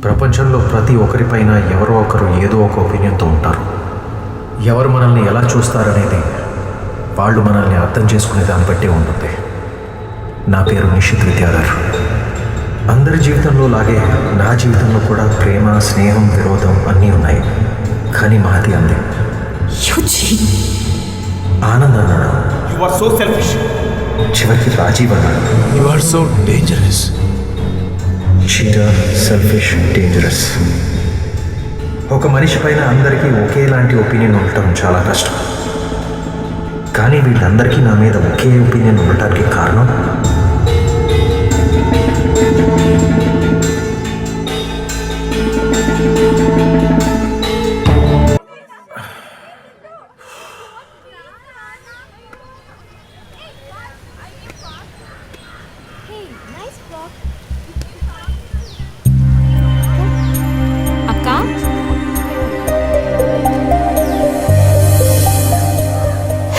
ప్రపంచంలో ప్రతి ఒక్కరిపైన ఎవరో ఒకరు ఏదో ఒక ఒపీనియన్తో ఉంటారు. ఎవరు మనల్ని ఎలా చూస్తారనేది వాళ్ళు మనల్ని అర్థం చేసుకునే దాన్ని బట్టే ఉంటుంది. నా పేరు నిషిత్ విద్యాధర్. అందరి జీవితంలో లాగే నా జీవితంలో కూడా ప్రేమ, స్నేహం, విరోధం అన్నీ ఉన్నాయి. కానీ మహతి అంది. ఆనంద్ అన్నాడు. చివరికి రాజీవ్ అన్నాడు. You are so dangerous. చీరా, సెల్ఫిష్, డేంజరస్. ఒక మనిషి పైన అందరికీ ఒకేలాంటి ఒపీనియన్ ఉండటం చాలా కష్టం. కానీ వీళ్ళందరికీ నా మీద ఒకే ఒపీనియన్ ఉండటానికి కారణం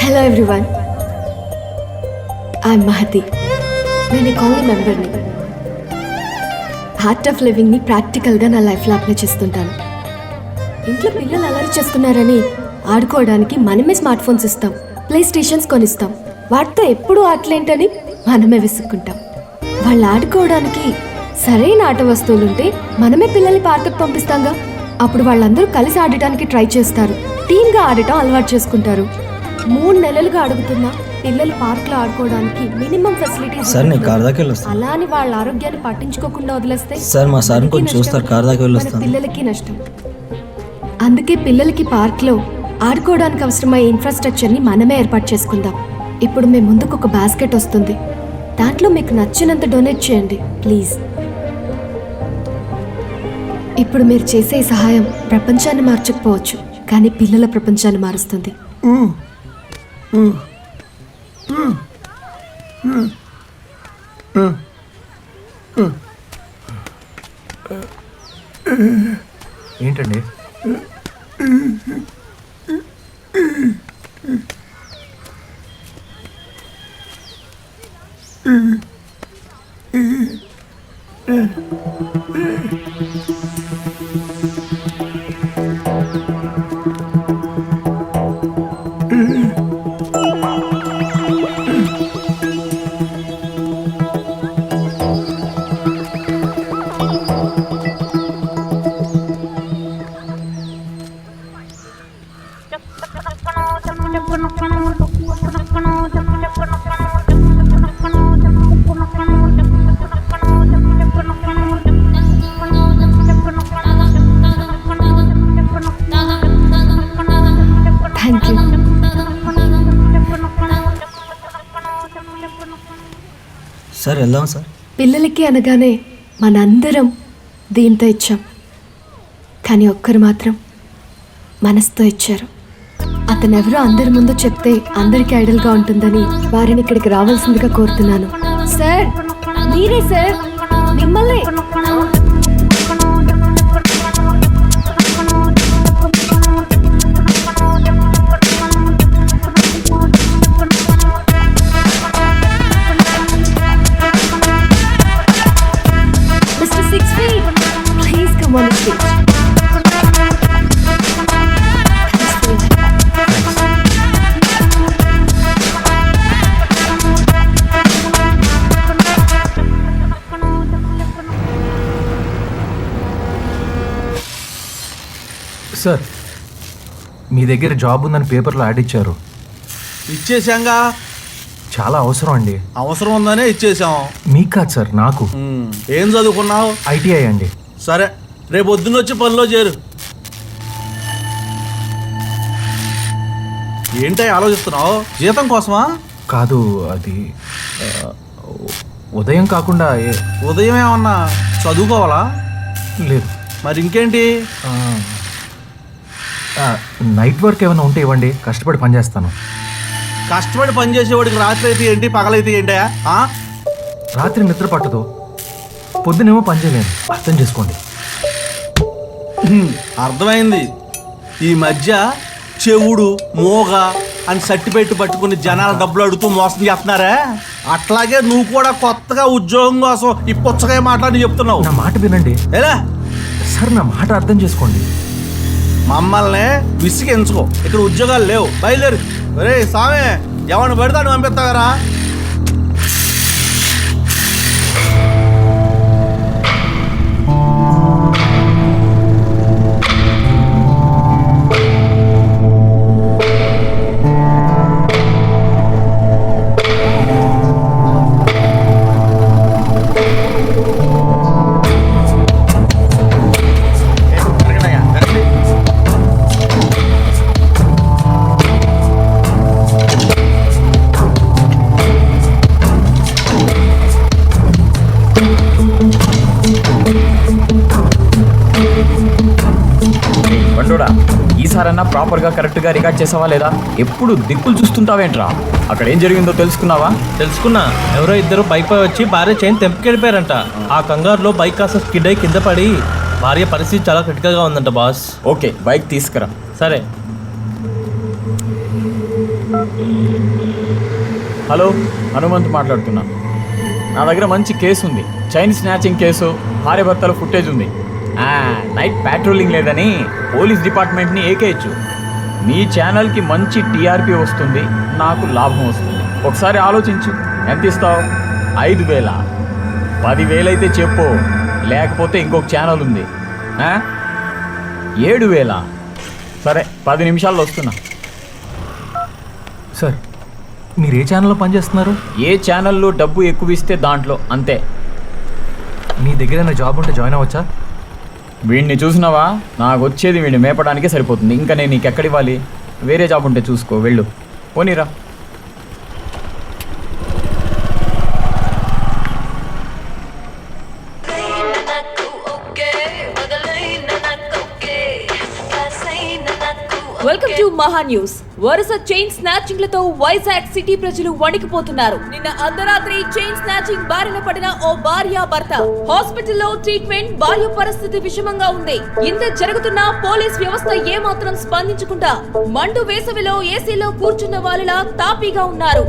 హలో ఎవ్రీవన్, ఐఎమ్ మహతి. నేను ఈ కాలనీ మెంబర్ని. ఆర్ట్ ఆఫ్ లివింగ్ని ప్రాక్టికల్గా నా లైఫ్లో అప్లై చేస్తుంటాను. ఇంట్లో పిల్లలు అలరి చేస్తున్నారని ఆడుకోవడానికి మనమే స్మార్ట్ ఫోన్స్ ఇస్తాం, ప్లే స్టేషన్స్ కొనిస్తాం. వాటితో ఎప్పుడూ ఆటలేంటని మనమే విసుక్కుంటాం. వాళ్ళు ఆడుకోవడానికి సరైన ఆట వస్తువులుంటే మనమే పిల్లల్ని పార్కుకు పంపిస్తాంగా. అప్పుడు వాళ్ళందరూ కలిసి ఆడటానికి ట్రై చేస్తారు, టీమ్గా ఆడటం అలవాటు చేసుకుంటారు. 3 నెలలుగా అడుగుతున్నా పిల్లలు పార్క్లో ఆడుకోవడానికి మినిమం ఫెసిలిటీస్. అలా అని వాళ్ళ ఆరోగ్యాన్ని పట్టించుకోకుండా వదిలేస్తే పిల్లలకి నష్టం. అందుకే పిల్లలకి పార్క్లో ఆడుకోవడానికి అవసరమయ్యే ఇన్ఫ్రాస్ట్రక్చర్ని మనమే ఏర్పాటు చేసుకుందాం. ఇప్పుడు మీ ముందుకు ఒక బాస్కెట్ వస్తుంది. దాంట్లో మీకు నచ్చినంత డొనేట్ చేయండి ప్లీజ్. ఇప్పుడు మీరు చేసే ఈ సహాయం ప్రపంచాన్ని మార్చకపోవచ్చు, కానీ పిల్లల ప్రపంచాన్ని మారుస్తుంది. ఏంటండి? Thank you. సార్ వెళ్దాం సార్. పిల్లలకి అనగానే మనందరం దీంతో ఇచ్చాం, కానీ ఒక్కరు మాత్రం మనసుతో ఇచ్చారు. అతనెవరో అందరి ముందు చెప్తే అందరికీ ఐడల్గా ఉంటుందని వారిని ఇక్కడికి రావాల్సిందిగా కోరుతున్నాను. సార్, మీరే సార్, మిమ్మల్ని. Mr. 6 feet, please come on the stage. Sir, మీ దగ్గర జాబ్ ఉందని పేపర్లో యాడ్ ఇచ్చారు. ఇచ్చేసాంగా. చాలా అవసరం అండి. అవసరం ఉందనే ఇచ్చేసాం. మీకు కాదు సార్, నాకు. ఏం చదువుకున్నావు? ITI అండి. సరే, రేపు పొద్దున్న వచ్చి పనిలో చేరు. ఏంటో ఆలోచిస్తున్నావు? జీతం కోసమా? కాదు, అది ఉదయం కాకుండా ఉదయం ఏమన్నా చదువుకోవాలా? లేదు. మరి ఇంకేంటి? నైట్ వర్క్ ఏమైనా ఉంటే ఇవ్వండి, కష్టపడి పని చేస్తాను. కష్టపడి పని చేసేవాడికి రాత్రి అయితే ఏంటి, పగలైతే ఏంటా? రాత్రి నిద్ర పట్టదు, పొద్దునేమో పని చేయలేను. అర్థం చేసుకోండి. అర్థమైంది. ఈ మధ్య చెవుడు, మోగ అని సర్టిఫికెట్ పట్టుకుని జనాల డబ్బులు అడుగుతూ మోసం చేస్తున్నారా? అట్లాగే నువ్వు కూడా కొత్తగా ఉద్యోగం కోసం ఈ పుచ్చకాయ మాట్లాడి చెప్తున్నావు. నా మాట వినండి ఎలా సార్, నా మాట అర్థం చేసుకోండి. మమ్మల్ని విసిగించుకో, ఇక్కడ ఉద్యోగాలు లేవు, బయలుదేరు. రే సామే, ఎవరిని పెడతాను పంపిస్తావరా? బండోడా, ఈసారన్నా ప్రాపర్గా కరెక్ట్గా రికార్డ్ చేసావా లేదా? ఎప్పుడు దిక్కులు చూస్తుంటావేంట్రా? అక్కడ ఏం జరిగిందో తెలుసుకున్నావా? తెలుసుకున్నా. ఎవరో ఇద్దరు బైక్ పై వచ్చి భార్య చైన్ తెంపుకెళ్ళిపోయారంట. ఆ కంగారులో బైక్ కాస్త స్కిడ్ అయి కింద పడి భార్య పరిస్థితి చాలా క్రిటికల్గా ఉందంట బాస్. ఓకే, బైక్ తీసుకురా. సరే. హలో, హనుమంత్ మాట్లాడుతున్నా. నా దగ్గర మంచి కేసు ఉంది, చైన్ స్నాచింగ్ కేసు, భార్య భర్తల ఫుటేజ్ ఉంది. నైట్ ప్యాట్రోలింగ్ లేదని పోలీస్ డిపార్ట్మెంట్ని ఏకేయచ్చు. మీ ఛానల్కి మంచి టీఆర్పీ వస్తుంది, నాకు లాభం వస్తుంది. ఒకసారి ఆలోచించు, ఎంత ఇస్తావు? 5,000? 10,000 అయితే చెప్పు, లేకపోతే ఇంకొక ఛానల్ ఉంది. 7,000? సరే, 10 నిమిషాల్లో వస్తున్నా. సార్, మీరు ఏ ఛానల్లో పనిచేస్తున్నారు? ఏ ఛానల్లో డబ్బు ఎక్కువ ఇస్తే దాంట్లో, అంతే. మీ దగ్గర ఏమైనా జాబ్ ఉంటే జాయిన్ అవ్వచ్చా? వీడిని చూసినావా? నాకు వచ్చేది వీడిని మేపడానికే సరిపోతుంది. ఇంకా నేను నీకు ఎక్కడివ్వాలి? వేరే జాబ్ ఉంటే చూసుకో, వెళ్ళు. పోనీరా. వెల్కమ్ టు మహా న్యూస్. వరుస చైన్ స్నాచింగ్లతో వైజాగ్ సిటీ ప్రజలు వణికిపోతున్నారు. నిన్న అర్ధరాత్రి చైన్ స్నాచింగ్ బారిన పడిన ఓ భార్య భర్త హాస్పిటల్లో ట్రీట్మెంట్. భార్య పరిస్థితి విషమంగా ఉంది. ఇంత జరుగుతున్నా పోలీస్ వ్యవస్థ ఏమాత్రం స్పందించకుండా మండు వేసవిలో ఏసీలో కూర్చున్న వాళ్ళలా తాపీగా ఉన్నారు.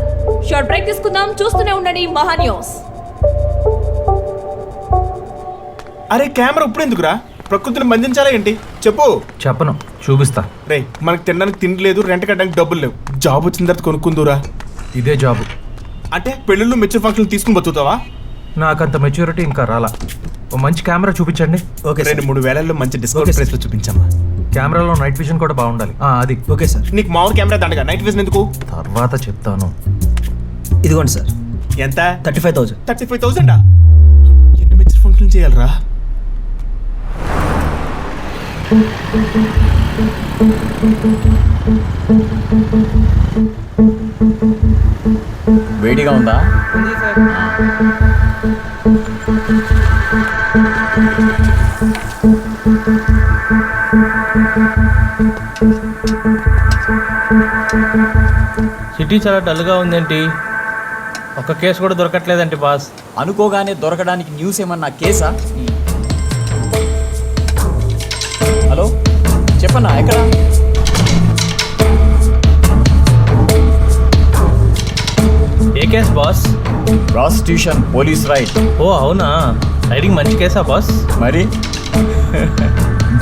షార్ట్ బ్రేక్ తీసుకుందాం, చూస్తూనే ఉండండి మహా న్యూస్. అరే కెమెరా ఇప్పుడు ఎందుకురా? ప్రకృతిని బంధించాలా ఏంటి? చెప్పు. చెప్పను, చూపిస్తా. రే, మనకు తినడానికి తిండి లేదు, రెంట్ కట్టడానికి డబ్బులు లేవు. జాబ్ వచ్చిన తర్వాత కొనుక్కుందురా. ఇదే జాబు. అంటే పెళ్ళిళ్ళు మెచ్యూర్ ఫంక్షన్ తీసుకుని బతుకుతావా? నాకంత మెచ్యూరిటీ ఇంకా రాలా. ఓ మంచి కెమెరా చూపించండి. ఓకే, 2-3 వేలల్లో మంచి డిస్కౌంట్ ప్రైస్ లో చూపించమ్మా. కెమెరాలో నైట్ విజన్ కూడా బాగుండాలి. అది ఓకే సార్. నీకు మామూలు కెమెరా దండగా, నైట్ విజన్ ఎందుకు? తర్వాత చెప్తాను. ఇదిగోండి సార్. ఎంత? 35,000. 35,000? ఎన్ని మెచ్యూర్ ఫంక్షన్ చేయాలరా? వేడిగా ఉందా? సిటీ చాలా డల్గా ఉందేంటి? ఒక్క కేసు కూడా దొరకట్లేదండి బాస్. అనుకోగానే దొరకడానికి న్యూస్ ఏమన్నా కేసా? హలో, చెప్పన్నా, ఎక్కడ? ఏ case boss? Prostitution police raid. ఓ అవునా, రైడింగ్ మంచి కేసా బాస్? మరి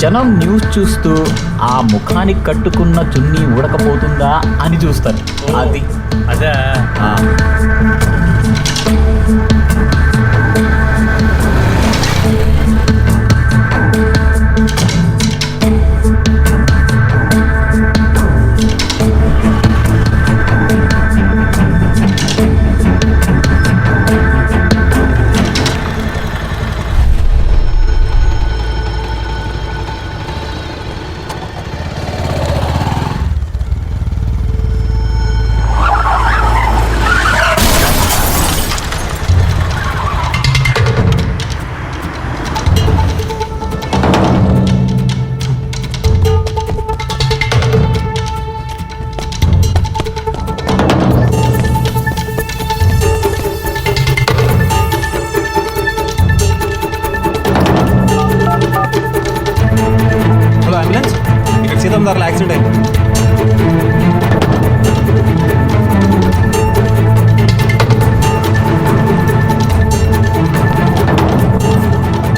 జనం న్యూస్ చూస్తూ ఆ ముఖానికి కట్టుకున్న చున్నీ ఉడకపోతుందా అని చూస్తారు. అది అదే. సీతందారుల యాక్సిడెంట్ అయింది.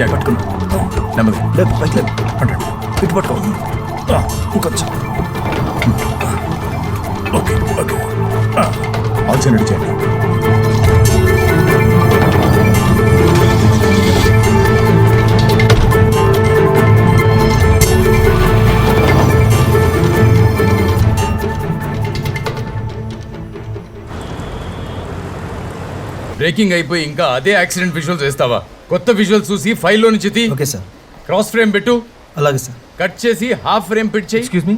జాగ్రత్త పట్టుకున్నా నెమ్మది లేదు బైక్ లేదు అంటే ఇటు పట్టుకో ఇంకొంచెం ఓకే ఓకే ఆల్సన్ చేయండి బ్రేకింగ్ అయిపోయి ఇంకా అదే యాక్సిడెంట్ విజువల్స్ వేస్తావా? కొత్త విజువల్స్ చూసి ఫైల్లో నుంచి తీ. ఓకే సార్ క్రాస్ ఫ్రేమ్ పెట్టు, అలాగే సార్ కట్ చేసి హాఫ్ ఫ్రేమ్ పెట్టి చెయ్యి. ఎక్స్క్యూజ్ మీ,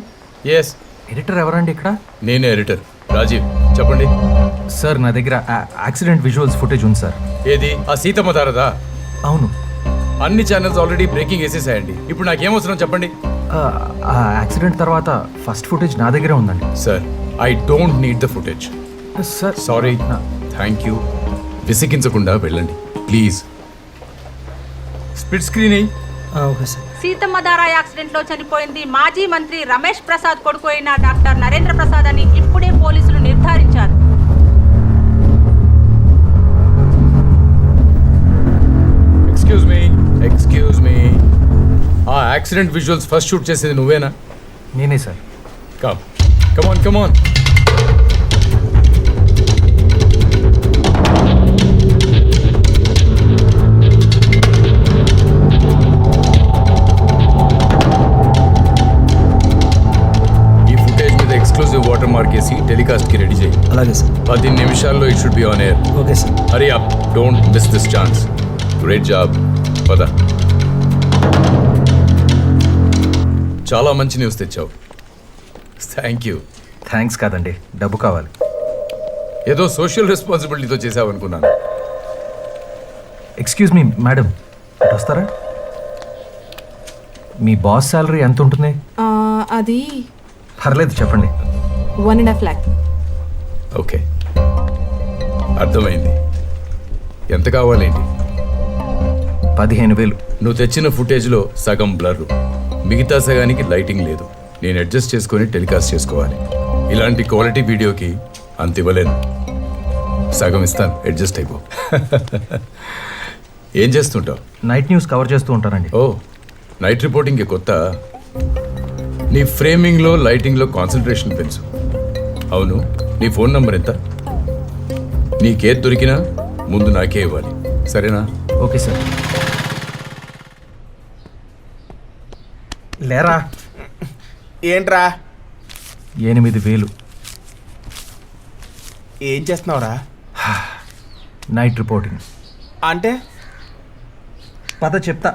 ఎస్, ఎడిటర్ ఎవరండి ఇక్కడ? నేనే ఎడిటర్ రాజీవ్. చెప్పండి. సార్ నా దగ్గర యాక్సిడెంట్ విజువల్స్ ఫుటేజ్ ఉంది సార్. ఏది ఆ సీతమ్మ తారదా? అవును. అన్ని ఛానల్స్ ఆల్రెడీ బ్రేకింగ్ వేసేసాయండి. ఇప్పుడు నాకేమవసరం చెప్పండి. ఆ యాక్సిడెంట్ తర్వాత ఫస్ట్ ఫుటేజ్ నా దగ్గరే ఉందండి. Sir, I don't need the footage. Sir sorry, thank you. విసిగించకుండా వెళ్ళండి ప్లీజ్. స్ప్లిట్ స్క్రీన్ అయ్యి. Okay sir. సీతమ్మధార యాక్సిడెంట్ లో చనిపోయింది మాజీ మంత్రి రమేష్ ప్రసాద్ కొడుకు అయిన డాక్టర్ నరేంద్ర ప్రసాద్ అని ఇప్పుడే పోలీసులు నిర్ధారించారు. ఎక్స్క్యూజ్ మీ, ఆ యాక్సిడెంట్ విజువల్స్ ఫస్ట్ షూట్ చేసేది నువ్వేనా? నేనే సార్. కమాన్. ఈ ఫుటేజ్ మీద ఎక్స్క్లూజివ్ వాటర్ మార్క్ వేసి టెలికాస్ట్ కి రెడీ చేయి. అలాగే సార్. 10 నిమిషాల్లో it should be on air. Okay sir. Hurry up, don't miss this chance. Great job. పద. చాలా మంచి న్యూస్ తెచ్చావు. Thank you. థ్యాంక్స్ కాదండి, డబ్బు కావాలి. ఏదో సోషల్ రెస్పాన్సిబిలిటీతో చేసావు అనుకున్నాను. ఎక్స్క్యూజ్ మీ మేడం, ఇటు వస్తారా? మీ బాస్ శాలరీ ఎంత ఉంటుంది? అది పర్లేదు చెప్పండి. 1.5 lakh. ఓకే, అర్థమైంది. ఎంత కావాలేంటి? 15,000. నువ్వు తెచ్చిన ఫుటేజ్లో సగం బ్లర్, మిగతా సగానికి లైటింగ్ లేదు. నేను అడ్జస్ట్ చేసుకొని టెలికాస్ట్ చేసుకోవాలి. ఇలాంటి క్వాలిటీ వీడియోకి అంత ఇవ్వలేను. సగం ఇస్తాను, అడ్జస్ట్ అయిపో. ఏం చేస్తుంటావు? నైట్ న్యూస్ కవర్ చేస్తూ ఉంటానండి. ఓ, నైట్ రిపోర్టింగ్కి కొత్త. నీ ఫ్రేమింగ్లో లైటింగ్లో కాన్సన్ట్రేషన్ పెంచు. అవును, నీ ఫోన్ నంబర్ ఎంత? నీకేది దొరికినా ముందు నాకే ఇవ్వాలి, సరేనా? Okay sir. లేరా. ఏంట్రా 8,000. ఏం చేస్తున్నావురా? Night reporting. అంటే పద చెప్తా.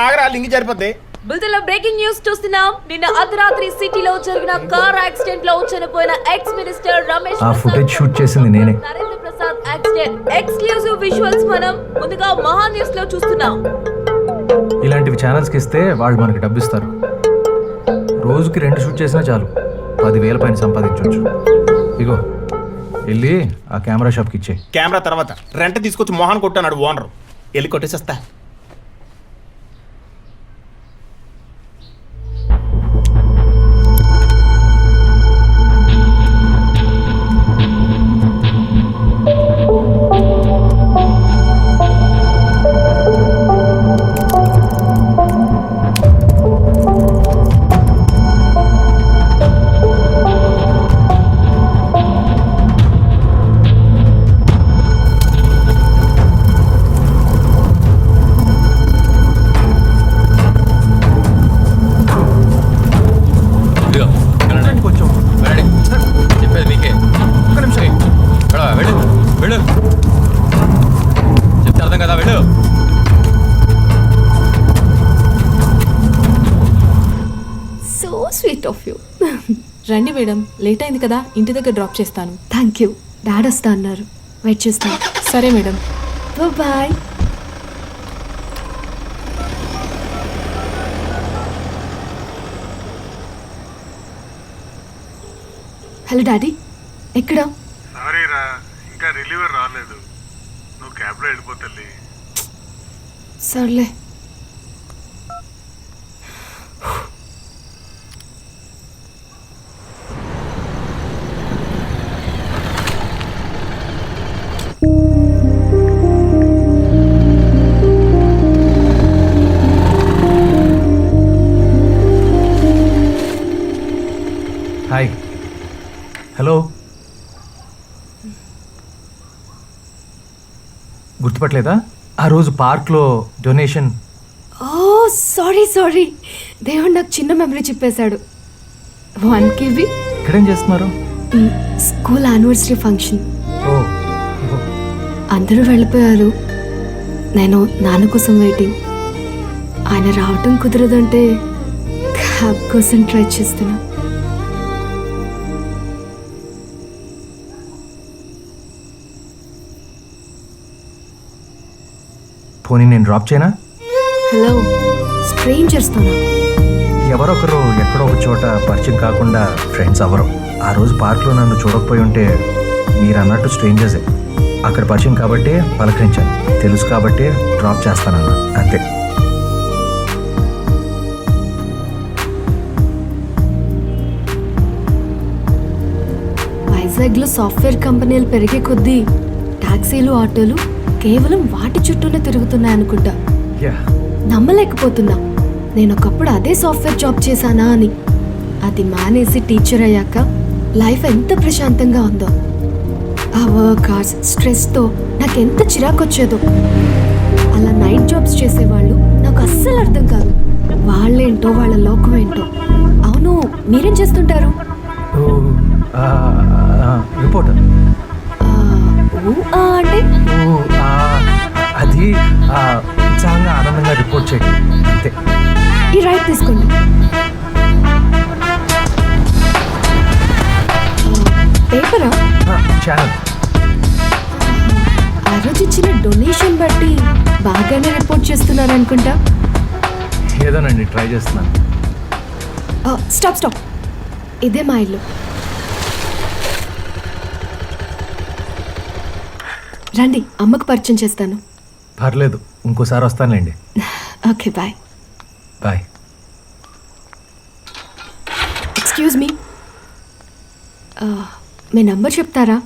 ఆగరా, లింక్ జరిపోద్ది. బుల్తెలో బ్రేకింగ్ న్యూస్ చూస్తున్నాం. నిన్న అర్ధరాత్రి సిటీలో జరిగిన కార్ యాక్సిడెంట్ లో చనిపోయిన ఎక్స్ మినిస్టర్ రమేష్ ఆ ఫుటేజ్ షూట్ చేసింది నేనే. Narendra Prasad accident exclusive visuals మనం ముందుగా మహా న్యూస్ లో చూస్తున్నాం. ఇలాంటివి ఛానల్స్కి ఇస్తే వాళ్ళు మనకి డబ్బు ఇస్తారు. రోజుకి 2 షూట్ చేసినా చాలు, 10,000 పైన సంపాదించవచ్చు. ఇగో వెళ్ళి ఆ కెమెరా షాప్కి ఇచ్చే. కెమెరా తర్వాత రెంట్ తీసుకొచ్చి మోహన్ కొట్టాడు ఓనర్. వెళ్ళి కొట్టేసేస్తా. చెప్పేది మీకే. ఒక్క నిమిషం వెళ్ళు. చెప్తే అర్థం కదా, వెళ్ళు. So sweet of you. రండి మేడం, లేట్ అయింది కదా, ఇంటి దగ్గర డ్రాప్ చేస్తాను. Thank you. డాడ్ వస్తా అన్నారు, వెయిట్ చేస్తాను. సరే మేడం. బాయ్. హలో డాడీ, ఎక్కడ? సారీరా, ఇంకా రిలీవర్ రాలేదు. నువ్వు క్యాబ్లో వెళ్ళిపోతల్లి. సర్లే. గుర్తుపట్టలేదా? ఆ రోజు పార్క్లో డొనేషన్. ఓ సారీ దేవుడు నాకు చిన్న మెమరీ చెప్పేశాడు. 1 KB. ఇక్కడేం చేస్తున్నారు? School anniversary function. ఓ అందరూ వెళ్ళిపోయారు. నేను నాన్న కోసం వెయిటింగ్. ఆయన రావటం కుదరదంటే క్యాబ్ కోసం ట్రై చేస్తున్నా. పోనీ నేను డ్రాప్ చేయనా? హలో, స్ట్రేంజర్స్తోనా? ఎవరొకరు ఎక్కడో ఒక చోట పరిచయం కాకుండా ఫ్రెండ్స్ అవ్వరు. ఆ రోజు పార్క్లో నన్ను చూడకపోయి ఉంటే మీరు అన్నట్టు స్ట్రేంజర్సే. అక్కడ పరిచయం కాబట్టి పలకరించాను, తెలుసు కాబట్టి డ్రాప్ చేస్తానన్నా, అంతే. వైజాగ్లో సాఫ్ట్వేర్ కంపెనీలు పెరిగే కొద్దీ టాక్సీలు ఆటోలు కేవలం వాటి చుట్టూనే తిరుగుతున్నాయనుకుంటా. నమ్మలేకపోతున్నా నేను ఒకప్పుడు అదే సాఫ్ట్వేర్ జాబ్ చేశానా అని. అది మానేసి టీచర్ అయ్యాక లైఫ్ ఎంత ప్రశాంతంగా ఉందో. ఆ వర్క్ అవర్స్ స్ట్రెస్తో నాకెంత చిరాకు వచ్చేదో. అలా నైట్ జాబ్స్ చేసేవాళ్ళు నాకు అస్సలు అర్థం కాదు. వాళ్ళేంటో వాళ్ళ లోకం ఏంటో. అవును, మీరేం చేస్తుంటారు? రిపోర్టర్. అంటే అది ఉత్సాహంగా ఆనందంగా రిపోర్ట్ చేయండి, అంతే. ఈ రైట్ తీసుకోండి. పేపరా? ఛానల్. ఆ రోజు ఇచ్చిన డొనేషన్ బట్టి బాగానే రిపోర్ట్ చేస్తున్నారు అనుకుంటా. ఏదోనండి, ట్రై చేస్తున్నాను. స్టాప్. ఇదే మా ఇల్లు. రండి, అమ్మకు పరిచయం చేస్తాను. పర్లేదు, ఇంకోసారి వస్తానులేండి. Okay, bye. Bye. Excuse me, మీ నంబర్ చెప్తారా?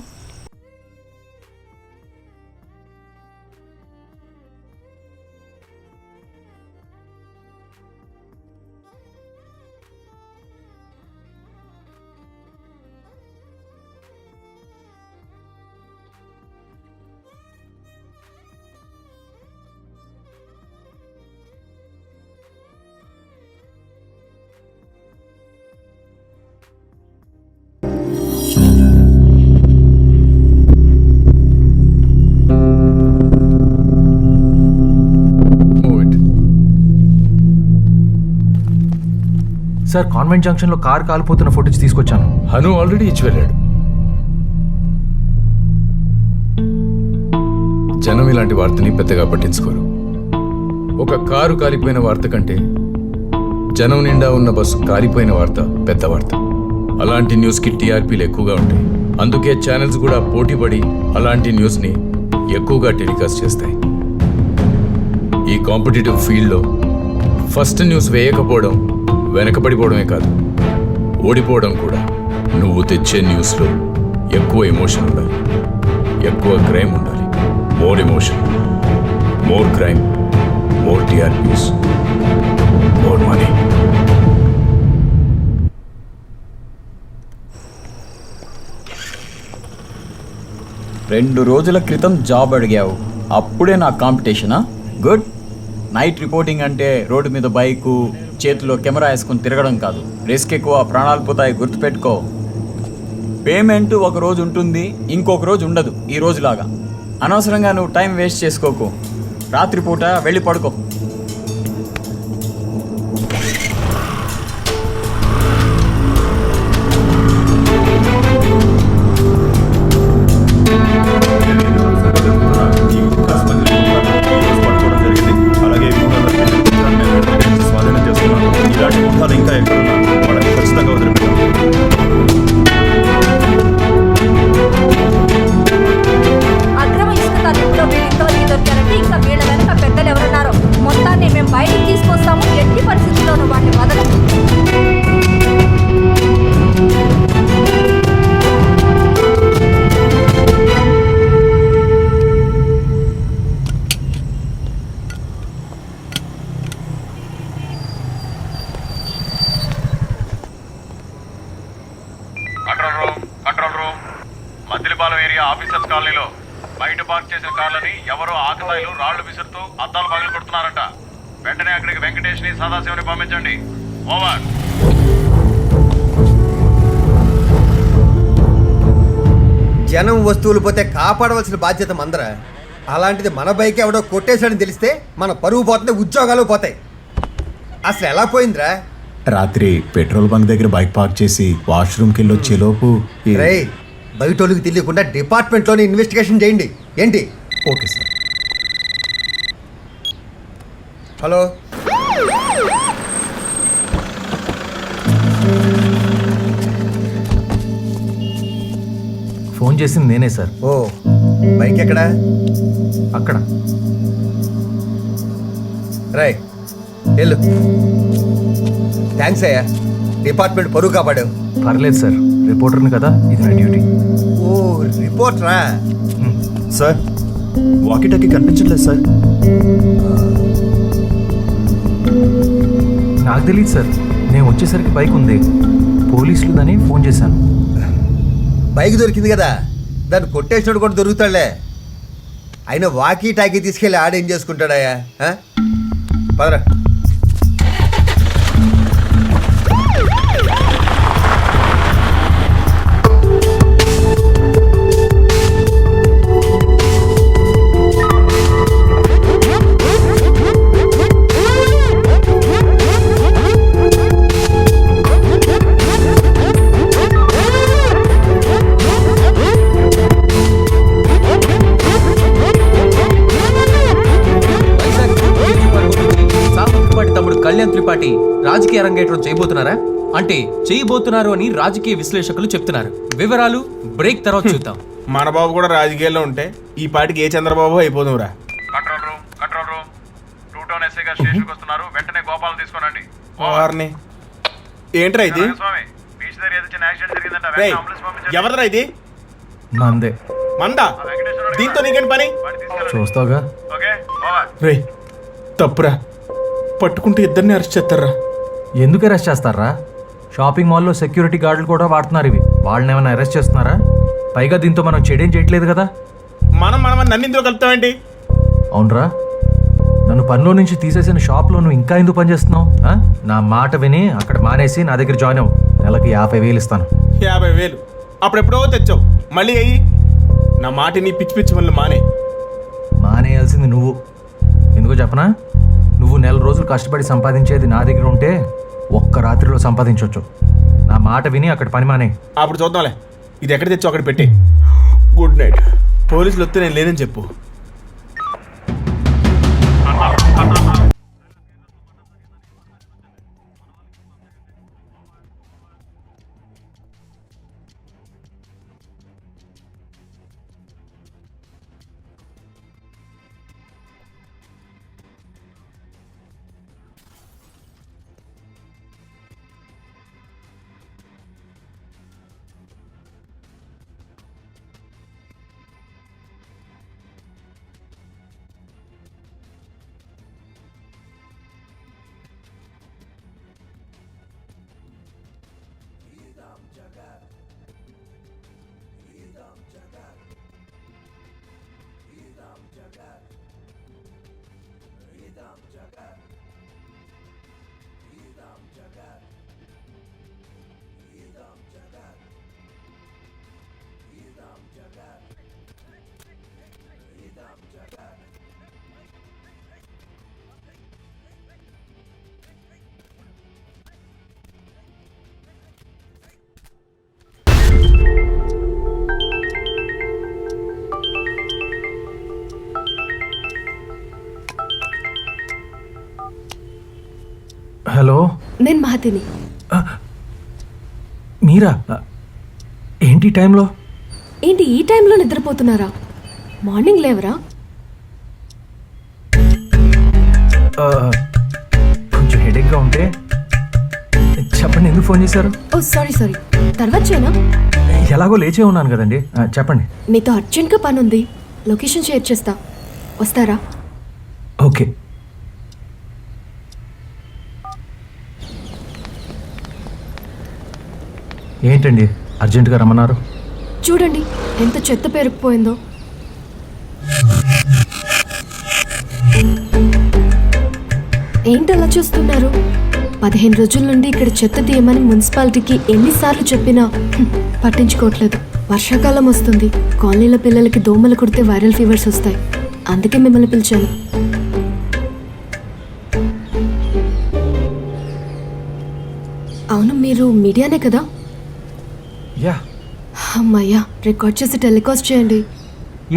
సార్, కాన్వెంట్ జంక్షన్లో కార్ కాలిపోతున్న ఫుటేజ్ తీసుకొచ్చాను. హను ఆల్రెడీ ఇచ్చి వెళ్ళాడు. జనం ఇలాంటి వార్తని పెద్దగా పట్టించుకోరు. ఒక కారు కాలిపోయిన వార్త కంటే జనం నిండా ఉన్న బస్సు కాలిపోయిన వార్త పెద్ద వార్త. అలాంటి న్యూస్కి టీఆర్పీలు ఎక్కువగా ఉంటాయి. అందుకే ఛానల్స్ కూడా పోటీపడి అలాంటి న్యూస్ని ఎక్కువగా టెలికాస్ట్ చేస్తాయి. ఈ కాంపిటేటివ్ ఫీల్డ్లో ఫస్ట్ న్యూస్ వేయకపోవడం వెనకబడిపోవడమే కాదు, ఓడిపోవడం కూడా. నువ్వు తెచ్చే న్యూస్లో ఎక్కువ ఎమోషన్ ఉండాలి, ఎక్కువ క్రైమ్ ఉండాలి. More emotion, more crime, more TRPs, more money. రెండు రోజుల క్రితం జాబ్ అడిగావు, అప్పుడే నా కాంపిటీషనా? గుడ్. నైట్ రిపోర్టింగ్ అంటే రోడ్డు మీద బైకు, చేతిలో కెమెరా వేసుకుని తిరగడం కాదు. రిస్క్ ఎక్కువ, ప్రాణాలు పోతాయి, గుర్తుపెట్టుకో. పేమెంట్ ఒక రోజు ఉంటుంది, ఇంకొక రోజు ఉండదు. ఈ రోజులాగా అనవసరంగా నువ్వు టైం వేస్ట్ చేసుకోకు. రాత్రిపూట వెళ్ళి పడుకో. ఇంకా ఎక్కడున్నా వాళ్ళని ఖచ్చితంగా వదిలిపెట్టాం. అక్రమ ఇసుక తరలింపులో వీళ్ళింతవరకు దొరికారంటే ఇంకా వీళ్ళ వెనక పెద్దలు ఎవరున్నారో మొత్తాన్ని మేము బయటికి తీసుకొస్తాము. ఎట్టి పరిస్థితుల్లోనూ వాటిని వదలము. Control room, Maddilapalem area officers కాలనీలో బయట పార్క్ చేసిన కార్లని ఎవరో ఆకతాయిలు రాళ్లు విసురుతూ అద్దాలు పగలు కొడుతున్నారంట. వెంటనే అక్కడికి వెంకటేష్ ని సదాశివని పంపించండి. ఓవర్. జనం వస్తువులు పోతే కాపాడవలసిన బాధ్యత మందరా. అలాంటిది మన బైక్ ఎవడో కొట్టేశాడని తెలిస్తే మన పరువు పోతుంది, ఉద్యోగాలు పోతాయి. అసలు ఎలా పోయిందిరా? రాత్రి పెట్రోల్ బంక్ దగ్గర బైక్ పార్క్ చేసి వాష్రూమ్కి వెళ్ళి వచ్చేలోపు రే, బయటోళ్ళకి తెలియకుండా డిపార్ట్మెంట్లోనే ఇన్వెస్టిగేషన్ చేయండి. ఏంటి? Okay sir. హలో, ఫోన్ చేసింది నేనే సార్. ఓ బైక్ ఎక్కడా? అక్కడ. రై వెళ్ళు. థ్యాంక్స్ అయ్యా, డిపార్ట్మెంట్ పరువు కాపాడావు. పర్లేదు సార్, రిపోర్టర్ని కదా, ఇది నా డ్యూటీ. ఓ రిపోర్టరా? సార్ వాకిటాకి కనిపించట్లేదు సార్. నాకు తెలియదు సార్, నేను వచ్చేసరికి బైక్ ఉంది, పోలీసులు దాన్ని ఫోన్ చేశాను. బైక్ దొరికింది కదా, దాన్ని కొట్టేసినోడు కూడా దొరుకుతాడులే. అయినా వాకీ టాకీ తీసుకెళ్ళి ఆడేం చేసుకుంటాడయ్యా? పదరా. కళ్యాణ్ త్రిపాఠి రాజకీయ అరంగేట్రం చేయబోతున్నారా అంటే చేయబోతున్నారు అని రాజకీయ విశ్లేషకులు చెప్తున్నారు. వివరాలు బ్రేక్ తర్వాత చూద్దాం. మన బాబు కూడా రాజకీయాల్లో ఉంటే ఈ పాటికి ఏ చంద్రబాబు అయిపోదురా. Control room, control room. 2 town SI గారు స్టేషన్కి వస్తున్నారు. వెంటనే గోపాల్ తీసుకోనండి. వారిని ఏంట్రా ఇది? స్వామి, బీచ్ దగ్గర ఏదో చిన్న యాక్సిడెంట్ జరిగిందంట. రేయ్, వెంటనే అంబులెన్స్ పంపించండి. ఎవరిరా ఇది? మందే. మందా? దీంతో నీకేంటి పని? చూస్తావుగా. Okay, over. రే తప్పురా, పట్టుకుంటే ఇద్దరిని అరెస్ట్ చేస్తారా? ఎందుకు అరెస్ట్ చేస్తారా? షాపింగ్ మాల్లో సెక్యూరిటీ గార్డులు కూడా వాడుతున్నారు ఇవి. వాళ్ళని ఏమైనా అరెస్ట్ చేస్తున్నారా? పైగా దీంతో మనం చెడేం చేయట్లేదు కదా. మనం నన్ను ఇందులో కలుపుతామేంటి? అవునరా, నన్ను పనిలో నుంచి తీసేసిన షాప్లో నువ్వు ఇంకా ఎందుకు పనిచేస్తున్నావు? నా మాట విని అక్కడ మానేసి నా దగ్గర జాయిన్ అవ్వు. నెలకి 50,000 ఇస్తాను. 50,000 అప్పుడెప్పుడో తెచ్చావు, మళ్ళీ అయ్యి నా మాటిని పిచ్చి పిచ్చి మళ్ళీ మానేయాల్సింది నువ్వు. ఎందుకో చెప్పనా? నువ్వు 4 రోజులు కష్టపడి సంపాదించేది నా దగ్గర ఉంటే ఒక్క రాత్రిలో సంపాదించవచ్చు. నా మాట విని అక్కడ పని మానే. అప్పుడు చూద్దాంలే. ఇది ఎక్కడ తెచ్చావు అక్కడ పెట్టి. Good night. పోలీసులు వస్తే నేను లేనని చెప్పు. హలో, నేను మహతిని. మీరా? ఏంటి టైంలో? ఏంటి ఈ టైంలో నిద్రపోతున్నారా? మార్నింగ్ లేవరా? కొంచెం హెడేక్గా ఉంటే. చెప్పండి, ఎందుకు ఫోన్ చేశారు? ఓ సారీ, తర్వాత చేయనా? ఎలాగో లేచే ఉన్నాను కదండి. చెప్పండి. మీతో అర్జెంట్గా పని ఉంది, లొకేషన్ షేర్ చేస్తా, వస్తారా? ఓకే. ఏంటండి అర్జెంటుగా రమ్మన్నారు? చూడండి ఎంత చెత్త పేరుకుపోయిందో. ఏంటి అలా చూస్తున్నారు? 15 రోజుల నుండి ఇక్కడ చెత్త తీయమని మున్సిపాలిటీకి ఎన్నిసార్లు చెప్పినా పట్టించుకోవట్లేదు. వర్షాకాలం వస్తుంది, కాలనీల పిల్లలకి దోమలు కుడితే వైరల్ ఫీవర్స్ వస్తాయి. అందుకే మిమ్మల్ని పిలిచాను. అవును, మీరు మీడియానే కదా? యా. అమ్మయ్యా, రికార్డ్ చేసి టెలికాస్ట్ చేయండి.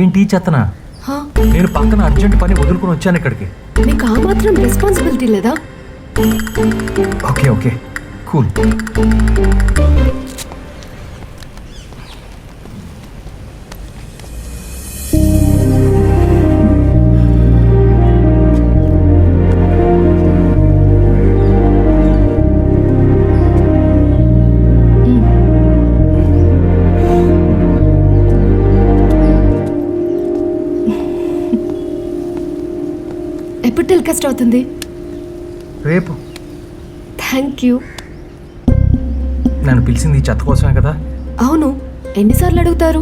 ఏంటి చెత్తనా? హా, నేను పక్కన అర్జెంట్ పని వదులుకొని వచ్చాను ఇక్కడికి. మీకు ఆ మాత్రం రెస్పాన్సిబిలిటీ లేదా? Okay okay cool. ఎప్పుడు టెలికాస్ట్ అవుతుంది? రేపు. Thank you. నన్ను పిలిచింది ఈ చెత్త కోసమే కదా? అవును, ఎన్నిసార్లు అడుగుతారు?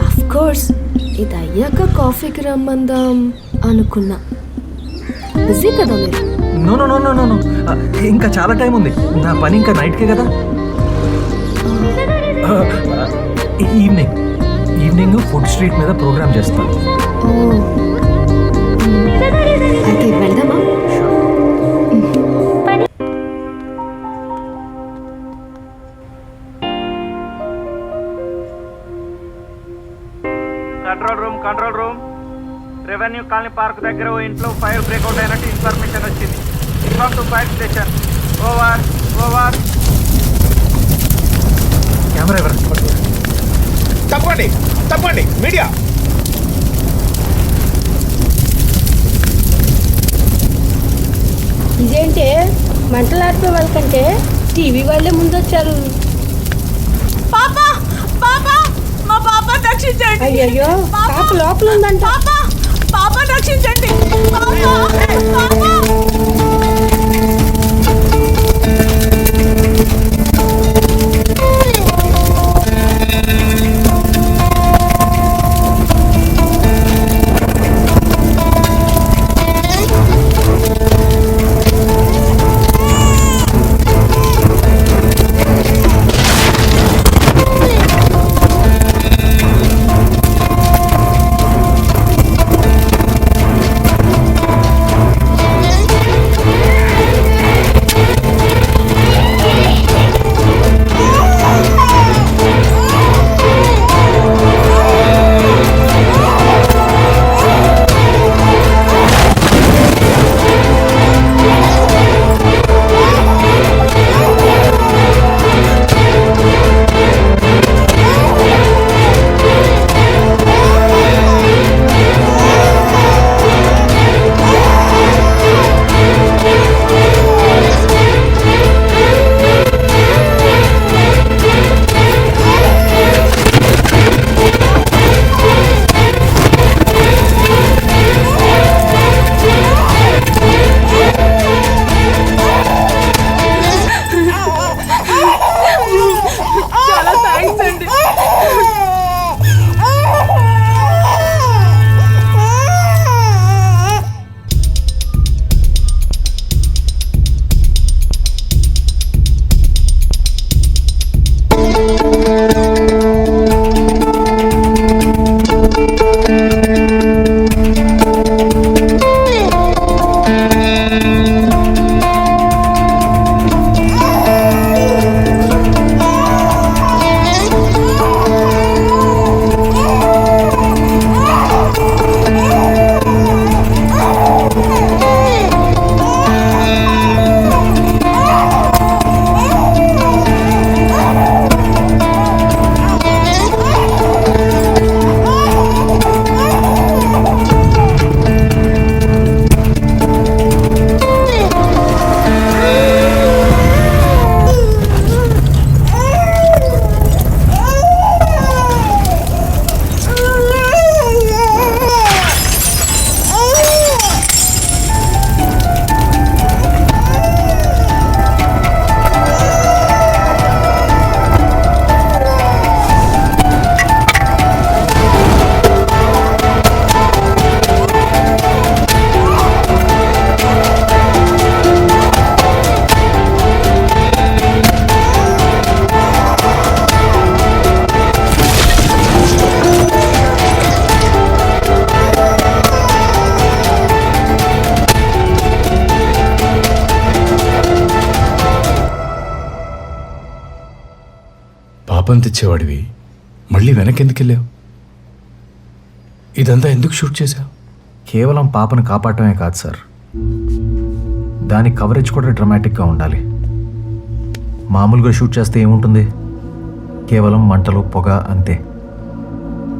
అఫ్ కోర్స్, ఇది అయ్యాక కాఫీకి రమ్మందాం అనుకున్నా. బిజీ కదా మీరు? No no no no no no, ఇంకా చాలా టైం ఉంది. నా పని ఇంకా నైట్కే కదా. ఈవినింగ్ ఫుడ్ స్ట్రీట్ మీద ప్రోగ్రామ్ చేస్తాను. ఓ, అయితే వెళ్దామా? Control room, revenue colony park దగ్గర ఓ ఇంట్లో ఫైర్ బ్రేక్అవుట్ అయినట్టు ఇన్ఫర్మేషన్ వచ్చింది. Inform to fire station. Over. Camera ఎవరు? తప్పండి మీడియా. ఇదేంటే మంటలు ఆడిపే వాళ్ళకంటే టీవీ వాళ్ళే ముందు వచ్చారు. పాపా పాపా మా పాప రక్షించండి. అయ్యయ్యో, పాప లోపల ఉందంట. పాప రక్షించండి. పాపా. పాపం తెచ్చేవాడివి మళ్ళీ వెనక్కి ఎందుకు వెళ్ళావు? ఇదంతా ఎందుకు షూట్ చేశావు? కేవలం పాపను కాపాడటమే కాదు సార్, దాని కవరేజ్ కూడా డ్రమాటిక్గా ఉండాలి. మామూలుగా షూట్ చేస్తే ఏముంటుంది, కేవలం మంటలు పొగ అంతే.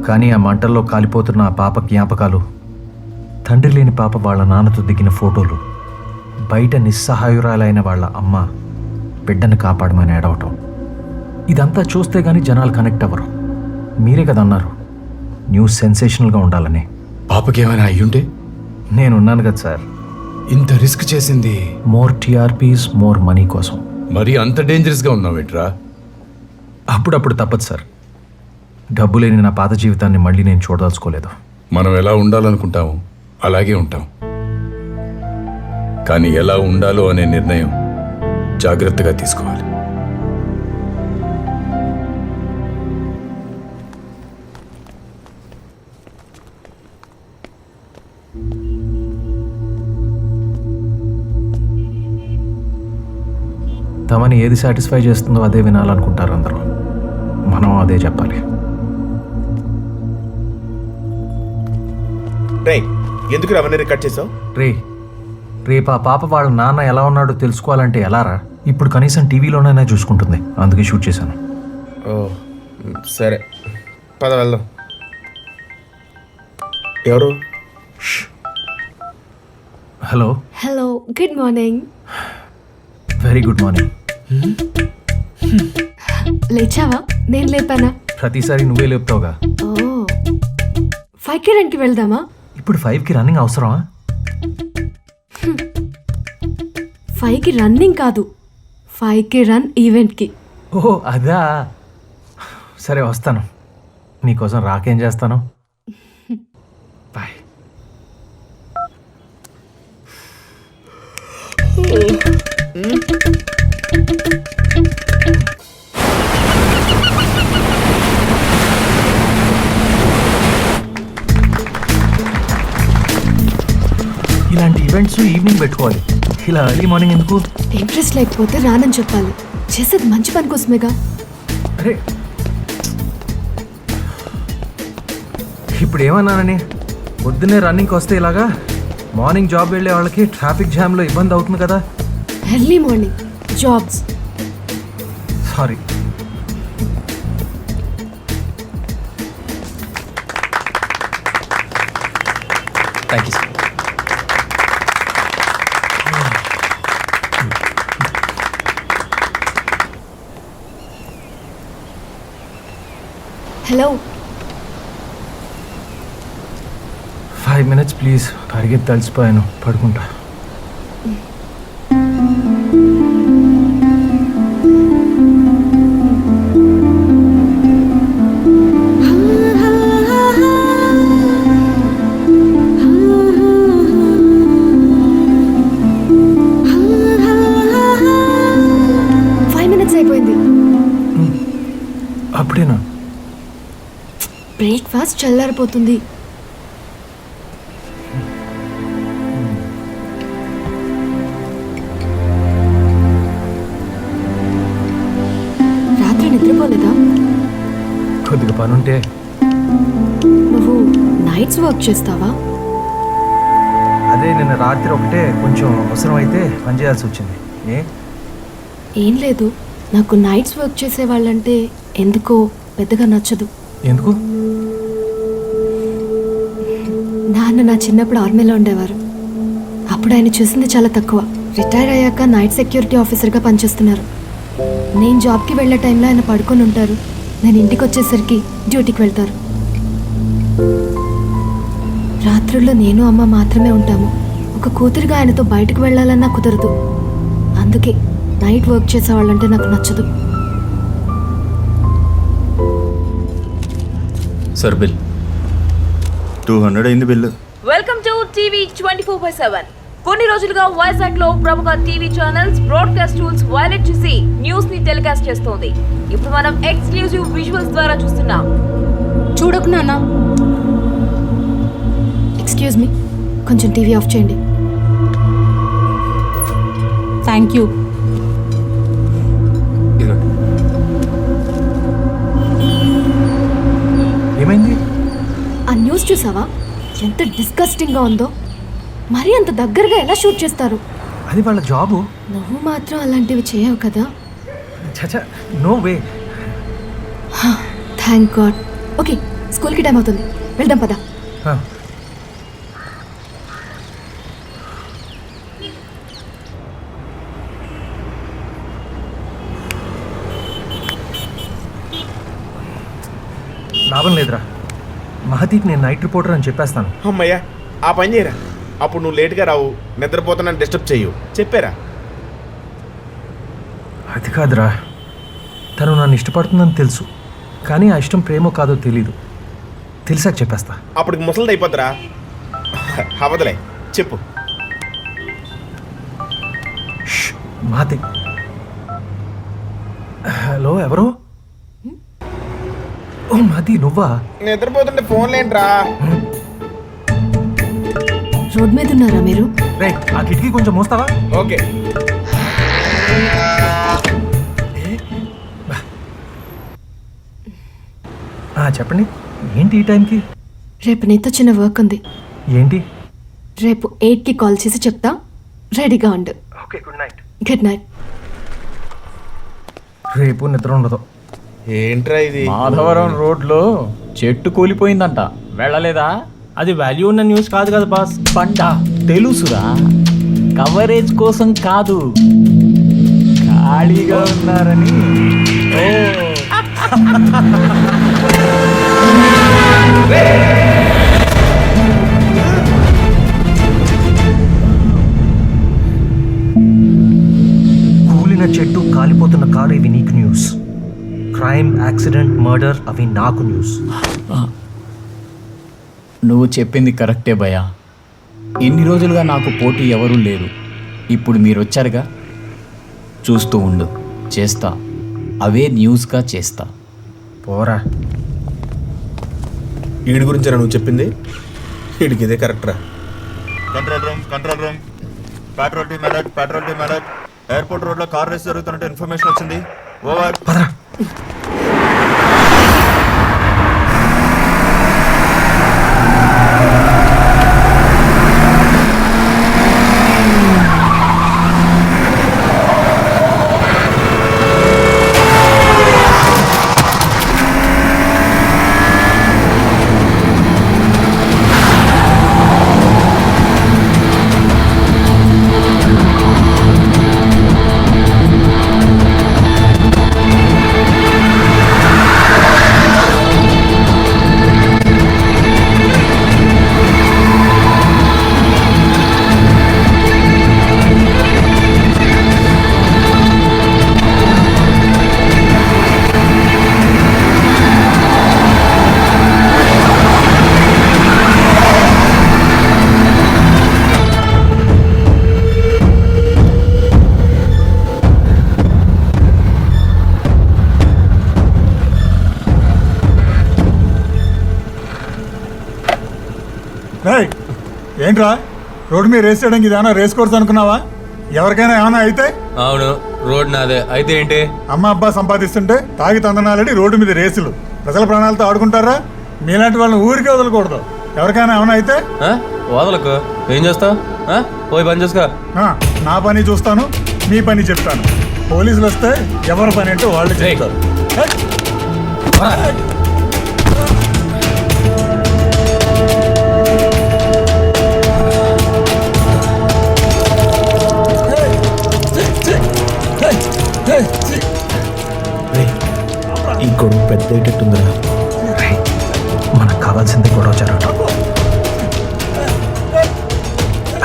కానీ ఆ మంటల్లో కాలిపోతున్న ఆ పాప జ్ఞాపకాలు, తండ్రి లేని పాప వాళ్ళ నాన్నతో దిగిన ఫోటోలు, బయట నిస్సహాయురాలైన వాళ్ళ అమ్మ బిడ్డను కాపాడమని ఏడవటం, ఇదంతా చూస్తే కానీ జనాలు కనెక్ట్ అవ్వరు. మీరే కదా అన్నారు న్యూస్ సెన్సేషనల్గా ఉండాలని. పాపకి ఏమైనా అయ్యుంటే? నేనున్నాను కదా సార్. ఇంత రిస్క్ చేసింది మోర్ టీఆర్పీస్, మోర్ మనీ కోసం. మరి అంత డేంజరస్గా ఉన్నావేట్రా? అప్పుడప్పుడు తప్పదు సార్. డబ్బు లేని నా పాత జీవితాన్ని మళ్ళీ నేను చూడదలుచుకోలేదు. మనం ఎలా ఉండాలనుకుంటాము అలాగే ఉంటాం, కానీ ఎలా ఉండాలో అనే నిర్ణయం జాగ్రత్తగా తీసుకోవాలి. తమని ఏది సాటిస్ఫై చేస్తుందో అదే వినాలనుకుంటారు అందరూ. మనం అదే చెప్పాలి. రే ఎందుకు అవన్నీ కట్ చేసావు? రేపు ఆ పాప వాళ్ళ నాన్న ఎలా ఉన్నాడో తెలుసుకోవాలంటే ఎలారా? ఇప్పుడు కనీసం టీవీలోనైనా చూసుకుంటుంది, అందుకే షూట్ చేశాను. ఓ సరే, పద వెళ్దాం. ఎవరు? Hello. Hello, good morning. Very good morning. లేచావా? నేను లేపానా? ప్రతిసారి నువ్వే లేపుతావుగా. ఓ, 5కి రన్కి వెళ్దామా? ఇప్పుడు 5కి రన్నింగ్ అవసరమా? 5కి రన్నింగ్ కాదు, 5కి రన్ ఈవెంట్కి. ఓహో అదా, సరే వస్తాను. నీకోసం రాకేం చేస్తాను. బాయ్. ఇలాంటి ఈవెంట్స్ ఈవినింగ్ పెట్టుకోవాలి, ఇలా ఎర్లీ మార్నింగ్ ఎందుకు? ఇంట్రెస్ట్ లేకపోతే రానని చెప్పాలి. చేసేది మంచి పని కోసమేగా. అరే ఇప్పుడు ఏమన్నానని? పొద్దున్నే రన్నింగ్కి వస్తే ఇలాగా? మార్నింగ్ జాబ్ వెళ్ళే వాళ్ళకి ట్రాఫిక్ జామ్లో ఇబ్బంది అవుతుంది కదా. Early morning jobs. Sorry. Thank you sir. Hello, 5 minutes please. పరిగెత్తి తలిసిపోయాను, పడుకుంటా. అప్పుడేనా? బ్రేక్ఫాస్ట్ చల్లారిపోతుంది. రాత్రి నిద్రపోలేదా? కొద్దిగా పనుంటే. నువ్వు నైట్స్ వర్క్ చేస్తావా? అదే నిన్న రాత్రి ఒకటే కొంచెం అవసరం అయితే పని చేయాల్సి వచ్చింది. ఏం లేదు, నాకు నైట్స్ వర్క్ చేసే వాళ్ళంటే ఎందుకో పెద్దగా నచ్చదు. ఎందుకు? నాన్న నా చిన్నప్పుడు ఆర్మీలో ఉండేవారు. అప్పుడు ఆయన చూసింది చాలా తక్కువ. రిటైర్ అయ్యాక నైట్ సెక్యూరిటీ ఆఫీసర్గా పనిచేస్తున్నారు. నేను జాబ్కి వెళ్ళే టైంలో ఆయన పడుకొని ఉంటారు. నేను ఇంటికి వచ్చేసరికి డ్యూటీకి వెళ్తారు. రాత్రుల్లో నేను అమ్మ మాత్రమే ఉంటాము. ఒక కూతురిగా ఆయనతో బయటకు వెళ్ళాలన్నా కుదరదు. అందుకే నైట్ వర్క్ చేసేవాళ్ళంటే నాకు నచ్చదు. సార్ బిల్ 200 అయింది బిల్లు. Welcome to TV 24/7. కొన్ని రోజులుగా వైజాగ్ లో ప్రముఖ TV channels broadcast tools violate చేసి న్యూస్ ని టెలికాస్ట్ చేస్తోంది. ఇప్పుడు మనం ఎక్స్క్లూజివ్ విజువల్స్ ద్వారా చూస్తున్నాం. చూడకు నాన్న. ఎక్స్క్యూజ్ మీ, కొంచెం టీవీ ఆఫ్ చేయండి. Thank you. ఆ న్యూస్ చూసావా? ఎంత డిస్గస్టింగ్గా ఉందో. మరీ అంత దగ్గరగా ఎలా షూట్ చేస్తారు? అది వాళ్ళ జాబు. నువ్వు మాత్రం అలాంటివి చేయవు కదా. చచా, no way. Thank God. Okay, స్కూల్కి టైం అవుతుంది, వెళ్దాం పదా. లాభం లేదురా, మహతీకి నేను నైట్ రిపోర్టర్ అని చెప్పేస్తాను. అమ్మయ్యా, ఆ పని చేయరా. అప్పుడు నువ్వు లేట్గా రావు, నిద్రపోతున్నాను డిస్టర్బ్ చెయ్యు. చెప్పారా? అది కాదురా, తను నన్ను ఇష్టపడుతుందని తెలుసు, కానీ ఆ ఇష్టం ప్రేమో కాదో తెలీదు. తెలిసాక చెప్పేస్తా. అప్పటికి ముసలిది అయిపోద్దిరా. అవదలే, చెప్పు. మహతి. హలో, ఎవరు? ఓ మహతి, నువ్వా? నిద్రపోతుంటే ఫోన్ లేంట్రా. రోడ్ మీద ఉన్నారా మీరు? రే, ఆ కిటికీ కొంచెం మోస్తావా? ఓకే. చెప్పండి, ఏంటి ఈ టైంకి? రేపు నీతో చిన్న వర్క్ ఉంది. ఏంటి? రేపు 8కి కాల్ చేసి చెప్తా, రెడీగా ఉండు. Okay, good night. Good night. రేపు నిద్ర ఉండదు. ఏంట్రా ఇది? మాధవరం రోడ్లో చెట్టు కూలిపోయిందంట, వెళ్ళలేదా? అది వాల్యూ ఉన్న న్యూస్ కాదు కదా బాస్. పంట తెలుసురా, కవరేజ్ కోసం కాదు, ఖాళీగా ఉన్నారని. కూలిన చెట్టు, కాలిపోతున్న కారు, ఇవి నీకు న్యూస్. క్రైమ్, యాక్సిడెంట్, మర్డర్, అవి నాకు న్యూస్. నువ్వు చెప్పింది కరెక్టే భయ్యా. ఇన్ని రోజులుగా నాకు పోటీ ఎవరూ లేరు. ఇప్పుడు మీరు వచ్చారుగా, చూస్తూ ఉండు, చేస్తా. అవే న్యూస్గా చేస్తా. పోరా. వీడి గురించి నువ్వు చెప్పింది? వీడికి ఇదే కరెక్ట్ రా. Control room. Petrol team alert. Airport రోడ్లో కార్ రేస్ జరుగుతున్నట్టు ఇన్ఫర్మేషన్ వచ్చింది. ఓవర్. పదరా. ఏంట్రా రోడ్డు మీద రేస్ చేయడానికి ఇదేమన్నా రేస్ కోర్స్ అనుకున్నావా? ఎవరికైనా ఏమైనా అయితే? అవును, రోడ్ నాదే. అయితే ఏంటి? అమ్మ అబ్బా సంపాదిస్తుంటే తాగి తందనాలని రోడ్డు మీద రేసులు. ప్రజల ప్రాణాలతో ఆడుకుంటారా? మీలాంటి వాళ్ళని ఊరికే వదలకూడదు. ఎవరికైనా ఏమైనా అయితే వదలకు. ఏం చేస్తావు? పోయి పని చేసుకో. నా పని చూస్తాను, మీ పని చెప్తాను. పోలీసులు వస్తే ఎవరి పని అంటే వాళ్ళు చేస్తారు. ఈ గొడవ పెద్ద అయ్యేటట్టుందిరా. మనకు కావాల్సింది గొడవ జరగటం.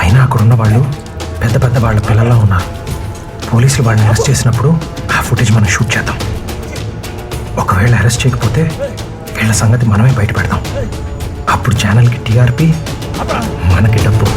అయినా అక్కడున్న వాళ్ళు పెద్ద పెద్ద వాళ్ళ పిల్లల్లో ఉన్నారు. పోలీసులు వాళ్ళని అరెస్ట్ చేసినప్పుడు ఆ ఫుటేజ్ మనం షూట్ చేద్దాం. ఒకవేళ అరెస్ట్ చేయకపోతే వీళ్ళ సంగతి మనమే బయట పెడదాం. అప్పుడు ఛానల్కి టీఆర్పీ, మనకి డబ్బు.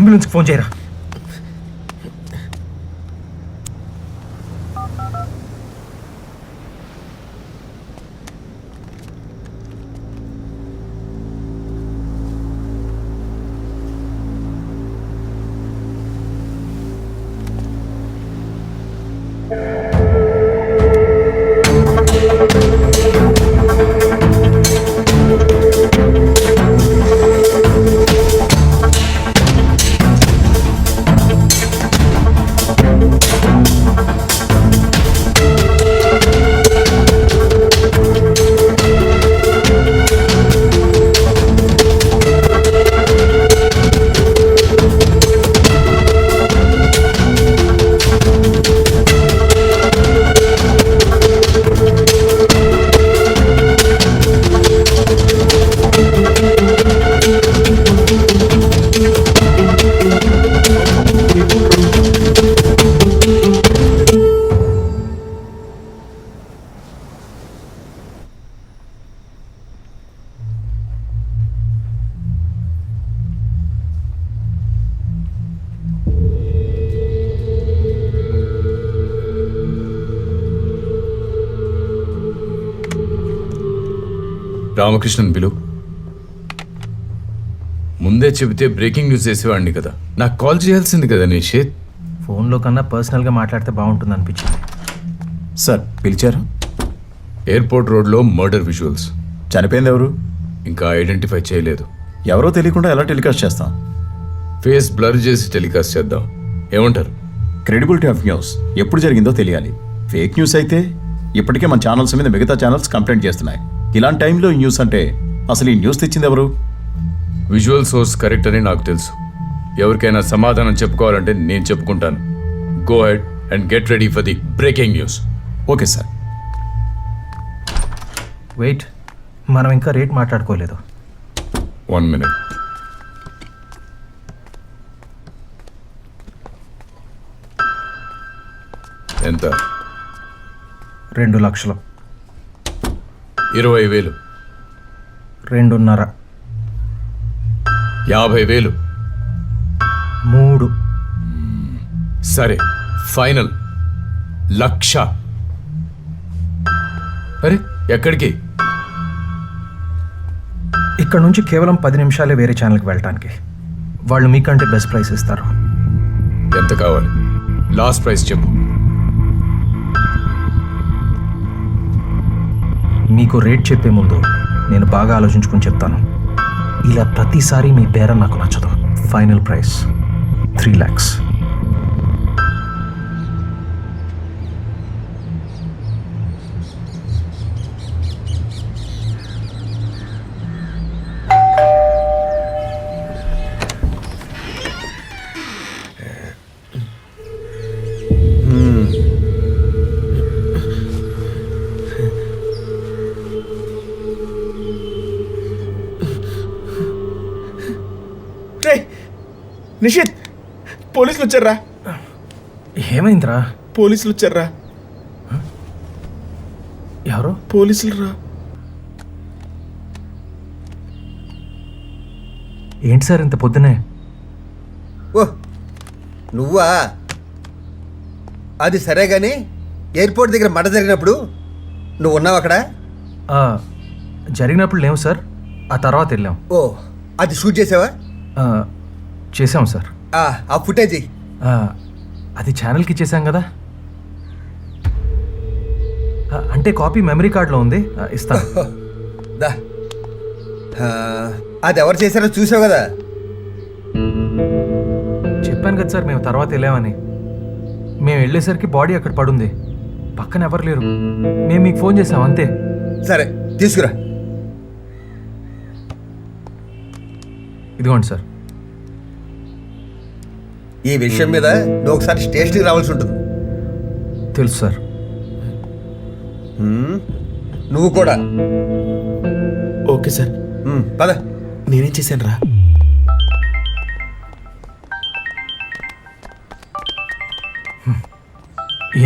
అంబులెన్స్కి ఫోన్ చేయరా. రామకృష్ణన్ పిలు. ముందే చెబితే బ్రేకింగ్ న్యూస్ చేసేవాడిని కదా. నాకు కాల్ చేయాల్సింది కదా నిషేధ్. ఫోన్లో కన్నా పర్సనల్గా మాట్లాడితే బాగుంటుంది అనిపించింది. సార్ పిలిచారు? ఎయిర్పోర్ట్ రోడ్లో మర్డర్ విజువల్స్. చనిపోయింది ఎవరు? ఇంకా ఐడెంటిఫై చేయలేదు. ఎవరో తెలియకుండా ఎలా టెలికాస్ట్ చేస్తాం? ఫేస్ బ్లర్ చేసి టెలికాస్ట్ చేద్దాం. ఏమంటారు? క్రెడిబిలిటీ ఆఫ్ న్యూస్ ఎప్పుడు జరిగిందో తెలియాలి. ఫేక్ న్యూస్ అయితే ఇప్పటికే మన ఛానల్స్ మీద మిగతా ఛానల్స్ కంప్లైంట్ చేస్తున్నాయి. ఇలాంటి టైంలో ఈ న్యూస్ అంటే అసలు ఈ న్యూస్ తెచ్చింది ఎవరు? విజువల్ సోర్స్ కరెక్ట్ అని నాకు తెలుసు. ఎవరికైనా సమాధానం చెప్పుకోవాలంటే నేను చెప్పుకుంటాను. Go ahead and get ready for the breaking news. Okay sir. Wait, మనం ఇంకా రేట్ మాట్లాడుకోలేదు. 1 minute. ఎంత? 2 లక్షలు. 20,000. 2.5. 50,000. 3. సరే, ఫైనల్ 1,00,000. అరే ఎక్కడికి? ఇక్కడ నుంచి కేవలం 10 నిమిషాలే వేరే ఛానల్కి వెళ్ళటానికి. వాళ్ళు మీకంటే బెస్ట్ ప్రైస్ ఇస్తారు. ఎంత కావాలి? లాస్ట్ ప్రైస్ చెప్పు. మీకు రేట్ చెప్పే ముందు నేను బాగా ఆలోచించుకుని చెప్తాను. ఇలా ప్రతిసారి మీ బేరం నాకు నచ్చదు. Final price 3 lakhs. నిషిత్, పోలీసులు వచ్చారా? ఏమైందిరా? పోలీసులు వచ్చారా? ఎవరు? పోలీసులు రా. ఏంటి సార్ ఇంత పొద్దునే? ఓ నువ్వా? అది సరే కానీ ఎయిర్పోర్ట్ దగ్గర మడ జరిగినప్పుడు నువ్వు ఉన్నావు అక్కడ? జరిగినప్పుడు లేవు సార్, ఆ తర్వాత వెళ్ళాం. ఓ అది షూట్ చేసావా? చేసాం సార్. ఆ ఫుటేజ్ అది ఛానల్కి ఇచ్చేసాం కదా. అంటే కాపీ మెమరీ కార్డులో ఉంది, ఇస్తాను. దా అది ఎవరు చేశారో చూసావు కదా. చెప్పాను కదా సార్, మేము తర్వాత వెళ్ళామని. మేము వెళ్ళేసరికి బాడీ అక్కడ పడుంది, పక్కన ఎవరు లేరు. మేము మీకు ఫోన్ చేసాం అంతే. సరే తీసుకురా. ఇదిగోండి సార్. ఈ విషయం మీద నువ్వు ఒకసారి స్టేషన్కి రావాల్సి ఉంటుంది. తెలుసు సార్. నువ్వు కూడా. Okay sir. పద. నేనేం చేశాను రా?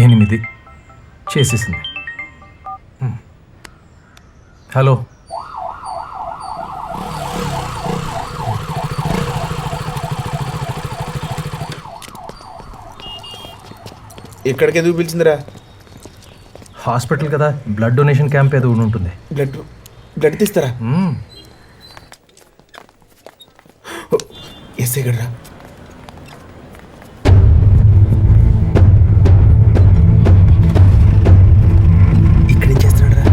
ఎనిమిది చేసేసింది. హలో, ఇక్కడికి ఎందుకు పిలిచిందిరా? హాస్పిటల్ కదా, బ్లడ్ డొనేషన్ క్యాంప్ ఏదో ఉండి ఉంటుంది. బ్లడ్ తీస్తారా? ఎస్ ఎక్కడరా? ఇక్కడేం చేస్తున్నాడు రా?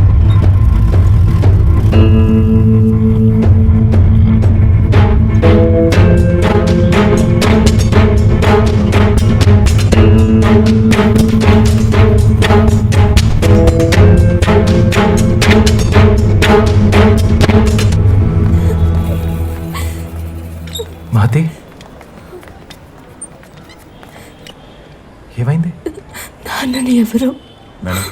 మహతి, ఏమైంది? నాన్నని ఎవరు మేడం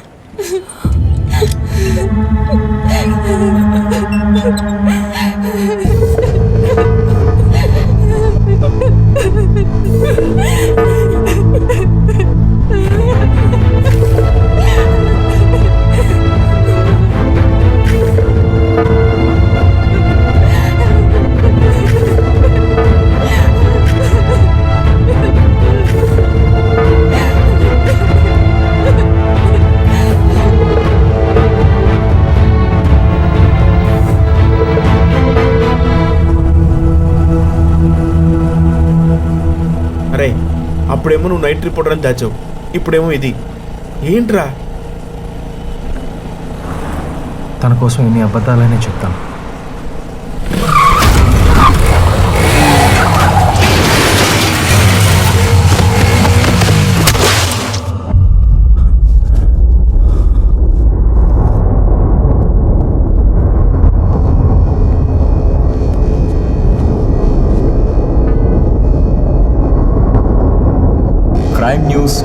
అరే, అప్పుడేమో నువ్వు నైట్ రిపోర్టర్ అని దాచావు, ఇప్పుడేమో ఇది ఏంట్రా? తన కోసం ఎన్ని అబద్ధాలనే చెప్తాను.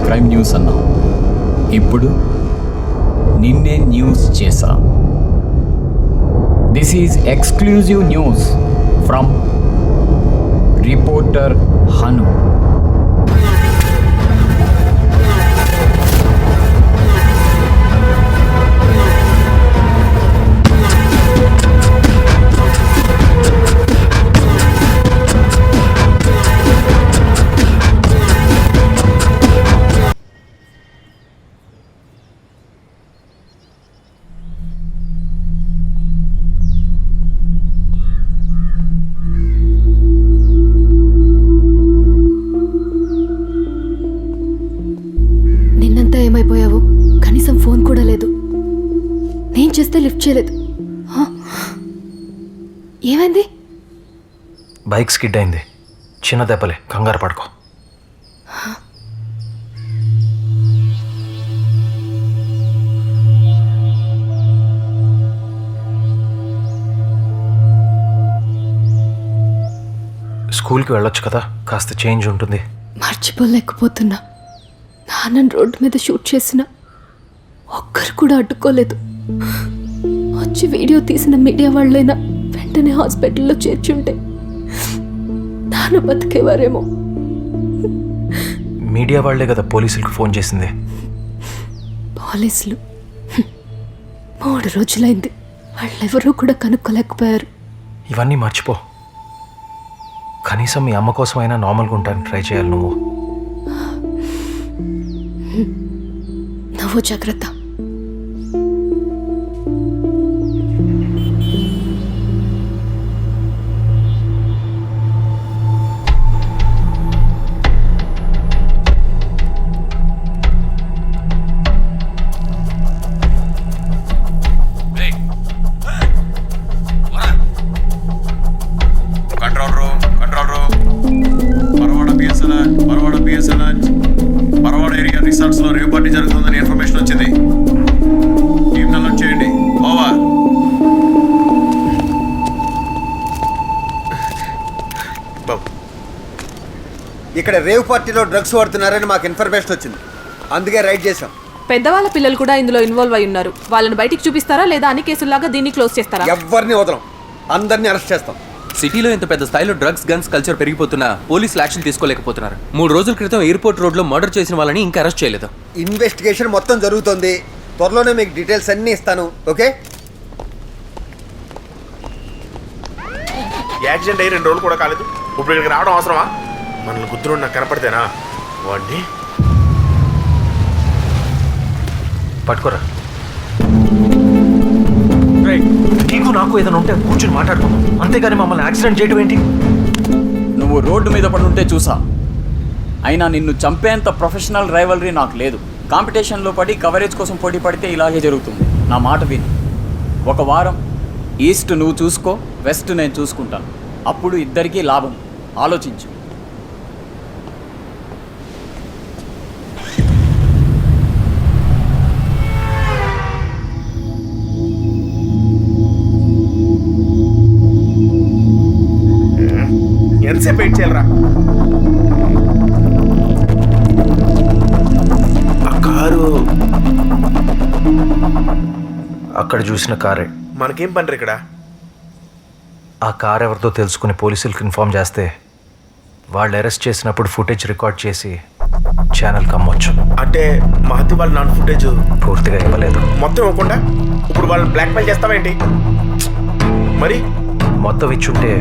క్రైమ్ న్యూస్ అన్నా, ఇప్పుడు నిన్నే న్యూస్ చేసా. This is exclusive news from reporter Hanu. నిన్నంతా ఏమైపోయావు? కనీసం ఫోన్ కూడా లేదు. నేను చేస్తే లిఫ్ట్ చేయలేదు. ఏమైంది? బైక్ స్కిడ్ అయింది. చిన్న దెబ్బలే, కంగారు పడుకో. స్కూల్కి వెళ్ళొచ్చు కదా, కాస్త చేంజ్ ఉంటుంది. మర్చిపోలేకపోతున్నా. నాన్నని రోడ్డు మీద షూట్ చేసిన ఒక్కరు కూడా అడ్డుకోలేదు. వచ్చి వీడియో తీసిన మీడియా వాళ్ళైనా వెంటనే హాస్పిటల్లో చేర్చుంటే నాన్న బతికేవారేమో. మీడియా వాళ్లే కదా పోలీసులకు ఫోన్ చేసింది. పోలీసులు 3 రోజులైంది, వాళ్ళెవరూ కూడా కనుక్కోలేకపోయారు. ఇవన్నీ మర్చిపో. కనీసం మీ అమ్మ కోసమైనా నార్మల్గా ఉంటాను ట్రై చేయాలి నువ్వు. నువ్వు జాగ్రత్త. Control room, Paravada area resorts లో రేవ్ పార్టీ జరుగుతుందని ఇన్ఫర్మేషన్ వచ్చింది. టీమ్ అలర్ట్ చేయండి. ఓవర్. ఇక్కడ రేవ్ పార్టీలో డ్రగ్స్ వాడుతున్నారని మాకు ఇన్ఫర్మేషన్ వచ్చింది, అందుకే రైడ్ చేశాం. పెద్దవాళ్ళ పిల్లలు కూడా ఇందులో ఇన్వాల్వ్ అయి ఉన్నారు. వాళ్ళని బయటికి చూపిస్తారా లేదా అన్ని కేసుల్లాగా దీన్ని క్లోజ్ చేస్తారా? ఎవరిని వదలం, అందరినీ అరెస్ట్ చేస్తాం. సిటీలో ఇంత పెద్ద స్థాయిలో డ్రగ్స్ గన్స్ కల్చర్ పెరిగిపోతున్నా పోలీసులు యాక్షన్ తీసుకోలేకపోతున్నారు. 3 రోజుల క్రితం ఎయిర్పోర్ట్ రోడ్లో మర్డర్ చేసిన వాళ్ళని ఇంకా అరెస్ట్ చేయలేదు. ఇన్వెస్టిగేషన్ మొత్తం జరుగుతుంది, త్వరలోనే మీకు డీటెయిల్స్ అన్నీ ఇస్తాను. ఓకే? యాక్సిడెంట్ అయ్యి 2 రోజులు కూడా కాలేదు, ఇప్పుడు ఇక్కడికి రావడం అవసరమా? మనల్ని గుర్తులు నాకు కనపడితేనా వాడిని పట్టుకోరా. నీకు నాకు ఏదైనా ఉంటే కూర్చొని మాట్లాడుకుందాం, అంతేగాని మమ్మల్ని యాక్సిడెంట్ చేయడం ఏంటి? నువ్వు రోడ్డు మీద పడి ఉంటే చూసా, అయినా నిన్ను చంపేంత ప్రొఫెషనల్ రైవలరీ నాకు లేదు. కాంపిటీషన్లో పడి కవరేజ్ కోసం పోటీ పడితే ఇలాగే జరుగుతుంది. నా మాట విని ఒక వారం ఈస్ట్ నువ్వు చూసుకో, వెస్ట్ నేను చూసుకుంటాను. అప్పుడు ఇద్దరికీ లాభం. ఆలోచించు. ఎంతసేపు వెయిట్ చేయాలరా? ఆ కారు అక్కడ చూసిన కారే. మనకేం పని ఇక్కడ? ఆ కార్ ఎవరితో తెలుసుకుని పోలీసులకు ఇన్ఫార్మ్ చేస్తే వాళ్ళు అరెస్ట్ చేసినప్పుడు ఫుటేజ్ రికార్డ్ చేసి ఛానల్కి అమ్మొచ్చు. అంటే మహతి వాళ్ళ నాన్ ఫుటేజ్ పూర్తిగా ఇవ్వలేదు. మొత్తం ఇవ్వకుండా ఇప్పుడు వాళ్ళని బ్లాక్మెయిల్ చేస్తావేంటి? మరి మొత్తం ఇచ్చుంటే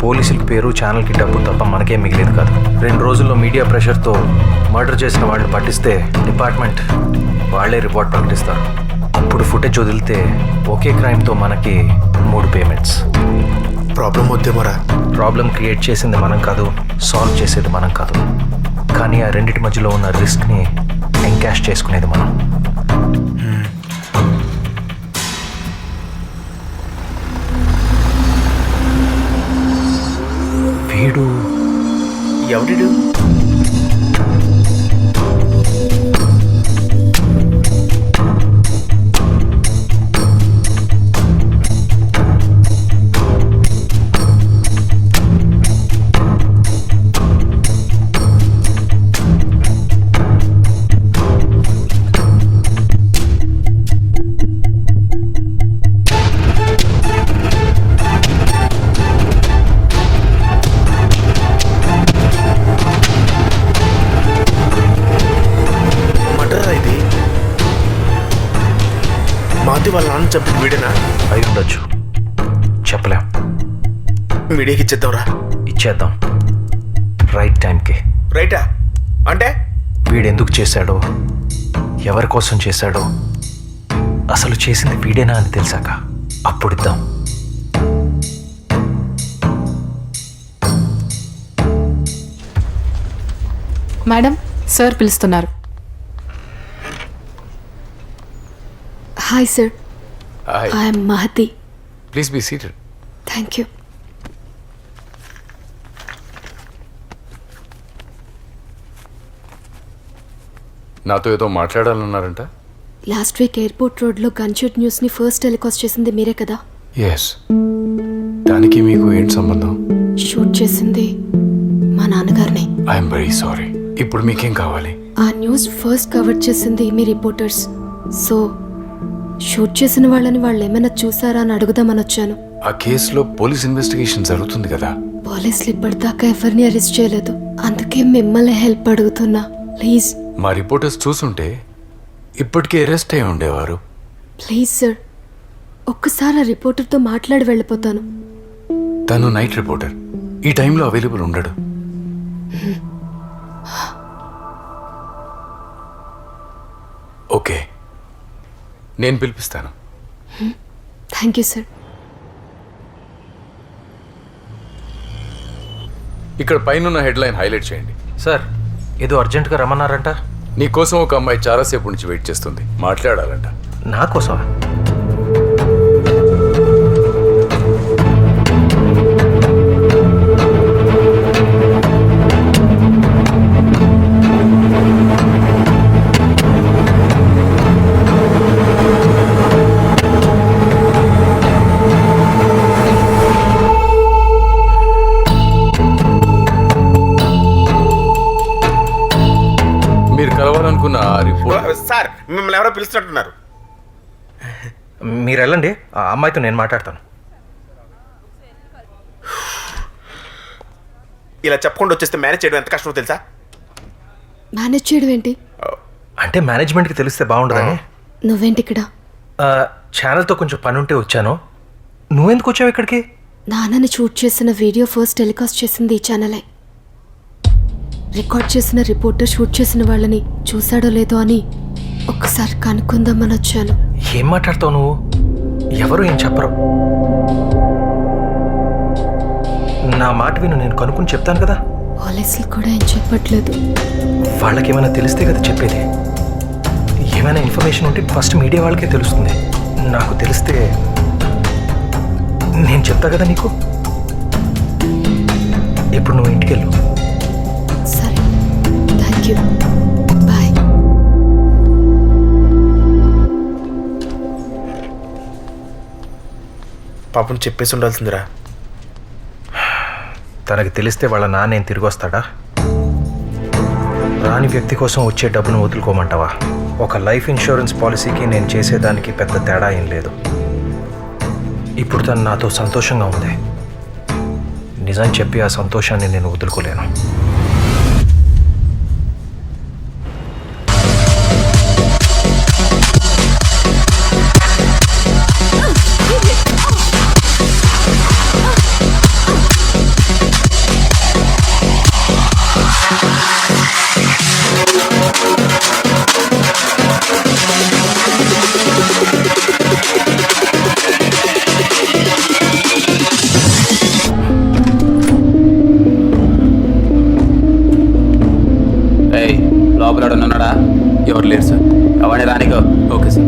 పోలీసులకి పేరు, ఛానల్కి డబ్బు తప్ప మనకేం మిగిలేదు కాదు. 2 రోజుల్లో మీడియా ప్రెషర్తో మర్డర్ చేసిన వాళ్ళు పట్టిస్తే డిపార్ట్మెంట్ వాళ్ళే రిపోర్ట్ ప్రకటిస్తారు. అప్పుడు ఫుటేజ్ వదిలితే ఒకే క్రైమ్తో మనకి 3 పేమెంట్స్. ప్రాబ్లం వద్దేమోరా? ప్రాబ్లం క్రియేట్ చేసింది మనం కాదు, సాల్వ్ చేసేది మనం కాదు. కానీ ఆ రెండింటి మధ్యలో ఉన్న రిస్క్ని ఎంకాష్ చేసుకునేది మనం. వీడు ఎవడు? వాళ్ళ నాన్న చంపిన వీడేనా? అయి ఉండొచ్చు, చెప్పలేం. మీడియాకి ఇచ్చేద్దాంరా. ఇచ్చేద్దాం, రైట్ టైంకి. రైటా? అంటే వీడెందుకు చేశాడో, ఎవరి కోసం చేశాడో, అసలు చేసింది వీడేనా అని తెలిసాక అప్పుడు ఇద్దాం. మేడం, సార్ పిలుస్తున్నారు. Hi sir, Hi. I'm Mahathi. Please be seated. Thank you. నాతో ఏదో మాట్లాడాలన్నారంట? లాస్ట్ వీక్ ఎయిర్పోర్ట్ రోడ్లో గన్షూట్ న్యూస్ని ఫస్ట్ టెలికాస్ట్ చేసింది మీరే కదా? ఎస్. దానికి మీకు ఏంటి సంబంధం? షూట్ చేసింది మా నాన్నగారిని. I'm very sorry. ఇప్పుడు మీకేం కావాలి? ఆ న్యూస్ ఫస్ట్ కవర్ చేసింది మీ రిపోర్టర్స్. సో షూట్ చేసిన వాళ్ళని వాళ్ళు ఏమైనా చూసారా అని అడుగుదామని వచ్చాను. ఆ కేసులో పోలీస్ ఇన్వెస్టిగేషన్ జరుగుతుంది కదా? పోలీసులు ఇప్పటిదాకా ఎవరిని అరెస్ట్ చేయలేదు, అందుకే మిమ్మల్ని హెల్ప్ అడుగుతున్నా, ప్లీజ్. మా రిపోర్టర్స్ చూసుంటే ఇప్పటికే అరెస్ట్ అయి ఉండేవారు. ప్లీజ్ సార్, ఒక్కసారి ఆ రిపోర్టర్తో మాట్లాడి వెళ్ళిపోతాను. తను నైట్ రిపోర్టర్, ఈ టైంలో అవైలబుల్ ఉండడు. ఓకే, నేను పిలిపిస్తాను. Thank you sir. ఇక్కడ పైన హెడ్లైన్ హైలైట్ చేయండి. సార్, ఏదో అర్జెంటుగా రమ్మన్నారంట. నీకోసం ఒక అమ్మాయి చాలాసేపు నుంచి వెయిట్ చేస్తుంది, మాట్లాడాలంట. నా కోసం? సార్, మిమ్మల్ని ఎవరో పిలుస్తున్నట్టున్నారు. మీరు వెళ్ళండి, ఆ అమ్మాయితో నేను మాట్లాడతాను. ఇలా చెప్పకుండా వచ్చేస్తే మేనేజ్ చేయడం ఎంత కష్టమో తెలుసా? మేనేజ్ చేయడం ఏంటి? అంటే మేనేజ్మెంట్కి తెలిస్తే బాగుండదని. నువ్వేంటి ఇక్కడ? ఛానల్తో కొంచెం పని ఉంటే వచ్చాను. నువ్వెందుకు వచ్చావు ఇక్కడికి? నాన్నని షూట్ చేసిన వీడియో ఫస్ట్ టెలికాస్ట్ చేసింది ఈ ఛానలే. రికార్డ్ చేసిన రిపోర్టర్ షూట్ చేసిన వాళ్ళని చూశాడో లేదో అని ఒక్కసారి కనుక్కుందామని వచ్చాను. ఏం మాట్లాడతావు నువ్వు? ఎవరు ఏం చెప్పరు. నా మాట విను, నేను కనుక్కుని చెప్తాను కదా. పోలీసులు కూడా ఏం చెప్పట్లేదు. వాళ్ళకేమైనా తెలిస్తే కదా చెప్పేది. ఏమైనా ఇన్ఫర్మేషన్ ఉంటే ఫస్ట్ మీడియా వాళ్ళకే తెలుస్తుంది. నాకు తెలిస్తే నేను చెప్తా కదా నీకు. ఇప్పుడు నువ్వు ఇంటికి వెళ్ళు. సరే, థ్యాంక్ యూ, బాయ్. పాపం చెప్పేసి ఉండాల్సిందిరా. తనకి తెలిస్తే వాళ్ళ నాన్న ఏం తిరిగి వస్తాడా? రాని వ్యక్తి కోసం వచ్చే డబ్బును వదులుకోమంటావా? ఒక లైఫ్ ఇన్సూరెన్స్ పాలసీకి నేను చేసేదానికి పెద్ద తేడా ఏం లేదు. ఇప్పుడు తను నాతో సంతోషంగా ఉంది. నిజం చెప్పి ఆ సంతోషాన్ని నేను వదులుకోలేను. లోపల ఉన్నాడా? ఎవరు లేరు సార్. అవన్నీ రానికో. Okay sir.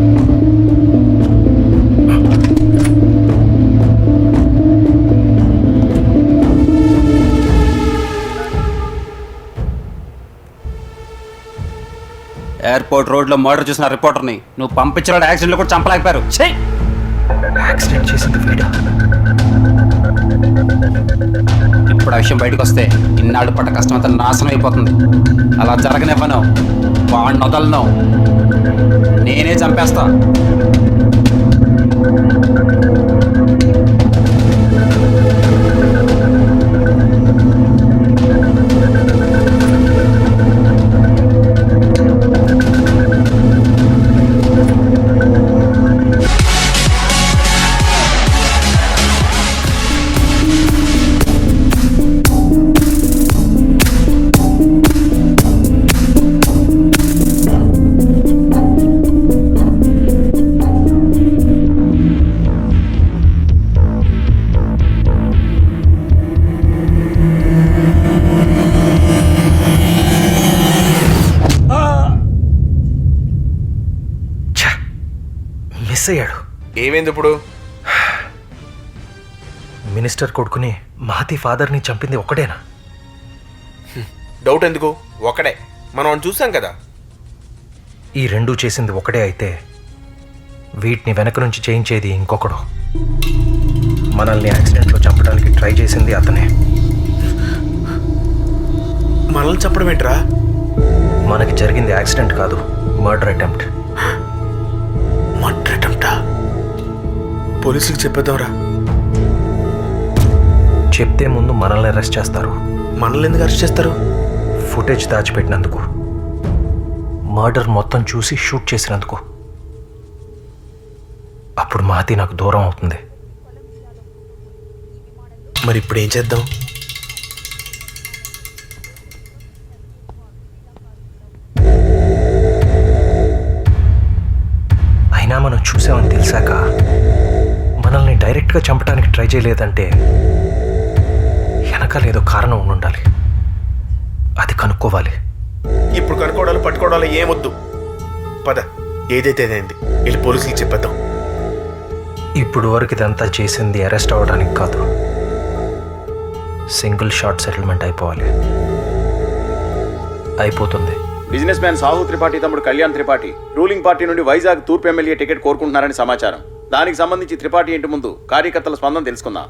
ఎయిర్పోర్ట్ రోడ్లో మర్డర్ చూసిన రిపోర్టర్ని నువ్వు పంపించిన యాక్సిడెంట్లో కూడా చంపలేకపోయారు. యాక్సిడెంట్ చేసింది వీడా? ఇప్పుడు ఆ విషయం బయటకు వస్తే ఇన్నాళ్ళు పడ్డ కష్టం అంతా నాశనం అయిపోతుంది. అలా జరగనివ్వను. వాడిని వదలను. నేనే చంపేస్తా. మిస్ అయ్యాడు. ఏమైంది ఇప్పుడు? మినిస్టర్ కొడుకుని మహతి ఫాదర్ని చంపింది ఒకటేనా? డౌట్ ఎందుకు? ఒకడే. మనం చూసాం కదా. ఈ రెండూ చేసింది ఒకటే అయితే వీటిని వెనక నుంచి చేయించేది ఇంకొకడు. మనల్ని యాక్సిడెంట్లో చంపడానికి ట్రై చేసింది అతనే. మనల్ని చంపడం ఏంట్రా? మనకి జరిగింది యాక్సిడెంట్ కాదు, మర్డర్ అటెంప్ట్. మర్డర్ అటెంప్టా? పోలీసులకు చెప్పేద్దాంరా. చెప్తే ముందు మనల్ని అరెస్ట్ చేస్తారు. మనల్ని ఎందుకు అరెస్ట్ చేస్తారు? ఫుటేజ్ దాచిపెట్టినందుకు, మర్డర్ మొత్తం చూసి షూట్ చేసినందుకు. అప్పుడు మహతి నాకు దూరం అవుతుంది. మరి ఇప్పుడు ఏం చేద్దాం? అయినా మనం చూసామని తెలిసాక మనల్ని డైరెక్ట్గా చంపడానికి ట్రై చేయలేదంటే వెనకాలేదో కారణం ఉండాలి. అది కనుక్కోవాలి. ఇప్పుడు కనుక్కోవడాలు పట్టుకోవడాలు ఏమొద్దు. పద, ఏదైతే అయింది వెళ్ళి పోలీసులకు చెప్పేద్దాం. ఇప్పుడు వరకు ఇదంతా చేసింది అరెస్ట్ అవ్వడానికి కాదు, సింగిల్ షాట్ సెటిల్మెంట్ అయిపోవాలి. అయిపోతుంది. బిజినెస్ మ్యాన్ సాహు త్రిపాఠి తమ్ముడు కళ్యాణ్ త్రిపాఠి రూలింగ్ పార్టీ నుండి వైజాగ్ తూర్పు ఎమ్మెల్యే టికెట్ కోరుకుంటున్నారని సమాచారం. దానికి సంబంధించి త్రిపాఠి ఇంటి ముందు కార్యకర్తల స్పందన తెలుసుకుందాం.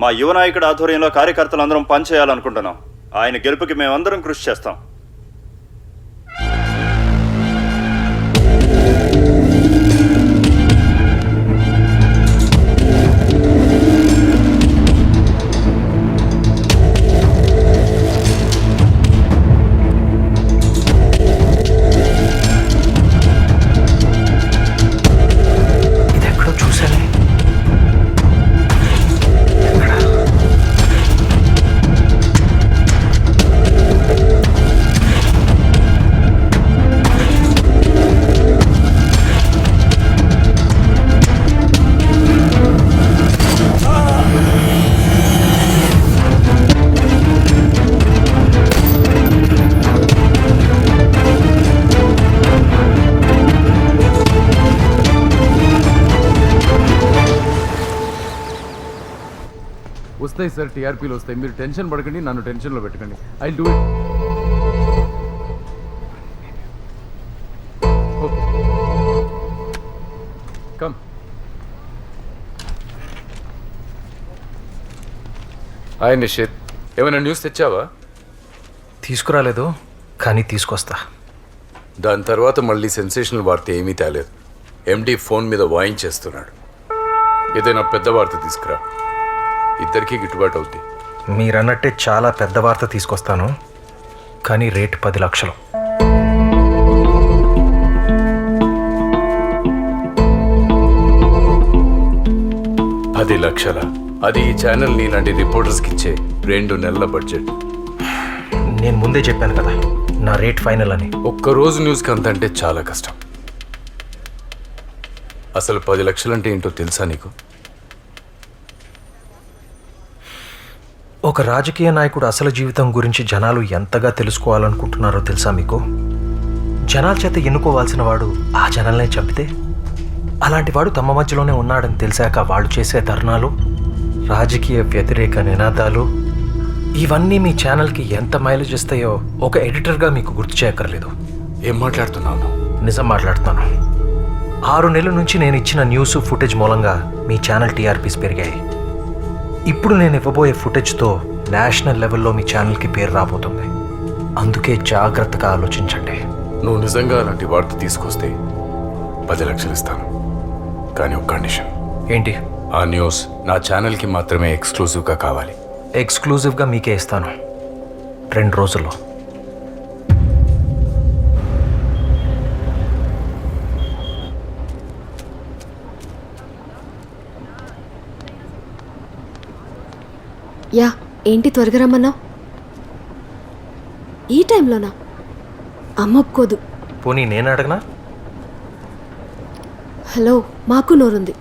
మా యువ నాయకుడి ఆధ్వర్యంలో కార్యకర్తలందరం పనిచేయాలనుకుంటున్నాం. ఆయన గెలుపుకి మేమందరం కృషి చేస్తాం. వస్తాయి సార్, టీఆర్పీలు వస్తాయి. మీరు టెన్షన్ పడకండి, నన్ను టెన్షన్లో పెట్టకండి. I do it. Okay, come. Hi Nishith, ఏమైనా న్యూస్ తెచ్చావా? తీసుకురాలేదు, కానీ తీసుకొస్తా. దాని తర్వాత మళ్ళీ సెన్సేషనల్ వార్త ఏమీ తేలేదు. ఎండి ఫోన్ మీద వాయించేస్తున్నాడు. ఏదైనా పెద్ద వార్త తీసుకురా, ఇద్దరికీ గిట్టుబాటు అవుద్ది. మీరన్నట్టే చాలా పెద్ద వార్త తీసుకొస్తాను, కానీ రేటు 10 లక్షలు. $10 లక్షల? అది ఈ ఛానల్ నీలాంటి రిపోర్టర్స్కి ఇచ్చే 2 నెలల బడ్జెట్. నేను ముందే చెప్పాను కదా నా రేట్ ఫైనల్ అని. ఒక్కరోజు న్యూస్కి అంత అంటే చాలా కష్టం. అసలు 10 లక్షలు అంటే ఏంటో తెలుసా నీకు? ఒక రాజకీయ నాయకుడు అసలు జీవితం గురించి జనాలు ఎంతగా తెలుసుకోవాలనుకుంటున్నారో తెలుసా మీకు? జనాల చేత ఎన్నుకోవాల్సిన వాడు ఆ జనాలనే చంపితే, అలాంటి వాడు తమ మధ్యలోనే ఉన్నాడని తెలిసాక వాళ్ళు చేసే ధర్నాలు, రాజకీయ వ్యతిరేక నినాదాలు, ఇవన్నీ మీ ఛానల్కి ఎంత మైలేజ్ ఇస్తాయో ఒక ఎడిటర్గా మీకు గుర్తు చేయక్కర్లేదు. ఏం మాట్లాడుతున్నావు? నిజం మాట్లాడుతున్నాను. 6 నెలల నుంచి నేను ఇచ్చిన న్యూస్ ఫుటేజ్ మూలంగా మీ ఛానల్ టీఆర్పీస్ పెరిగాయి. ఇప్పుడు నేను ఇవ్వబోయే ఫుటేజ్తో నేషనల్ లెవెల్లో మీ ఛానల్కి పేరు రాబోతుంది. అందుకే జాగ్రత్తగా ఆలోచించండి. నువ్వు నిజంగా అలాంటి వార్త తీసుకొస్తే 10 లక్షలు ఇస్తాను, కానీ ఒక కండిషన్. ఏంటి? ఆ న్యూస్ నా ఛానల్కి మాత్రమే ఎక్స్క్లూజివ్గా కావాలి. ఎక్స్క్లూజివ్గా మీకే ఇస్తాను 2 రోజుల్లో. యా, ఏంటి త్వరగా రమ్మన్నావు? ఈ టైంలోనా? అమ్మ ఒప్పుకోదు. పోనీ నేను అడగనా? హలో, మాకు నోరుంది.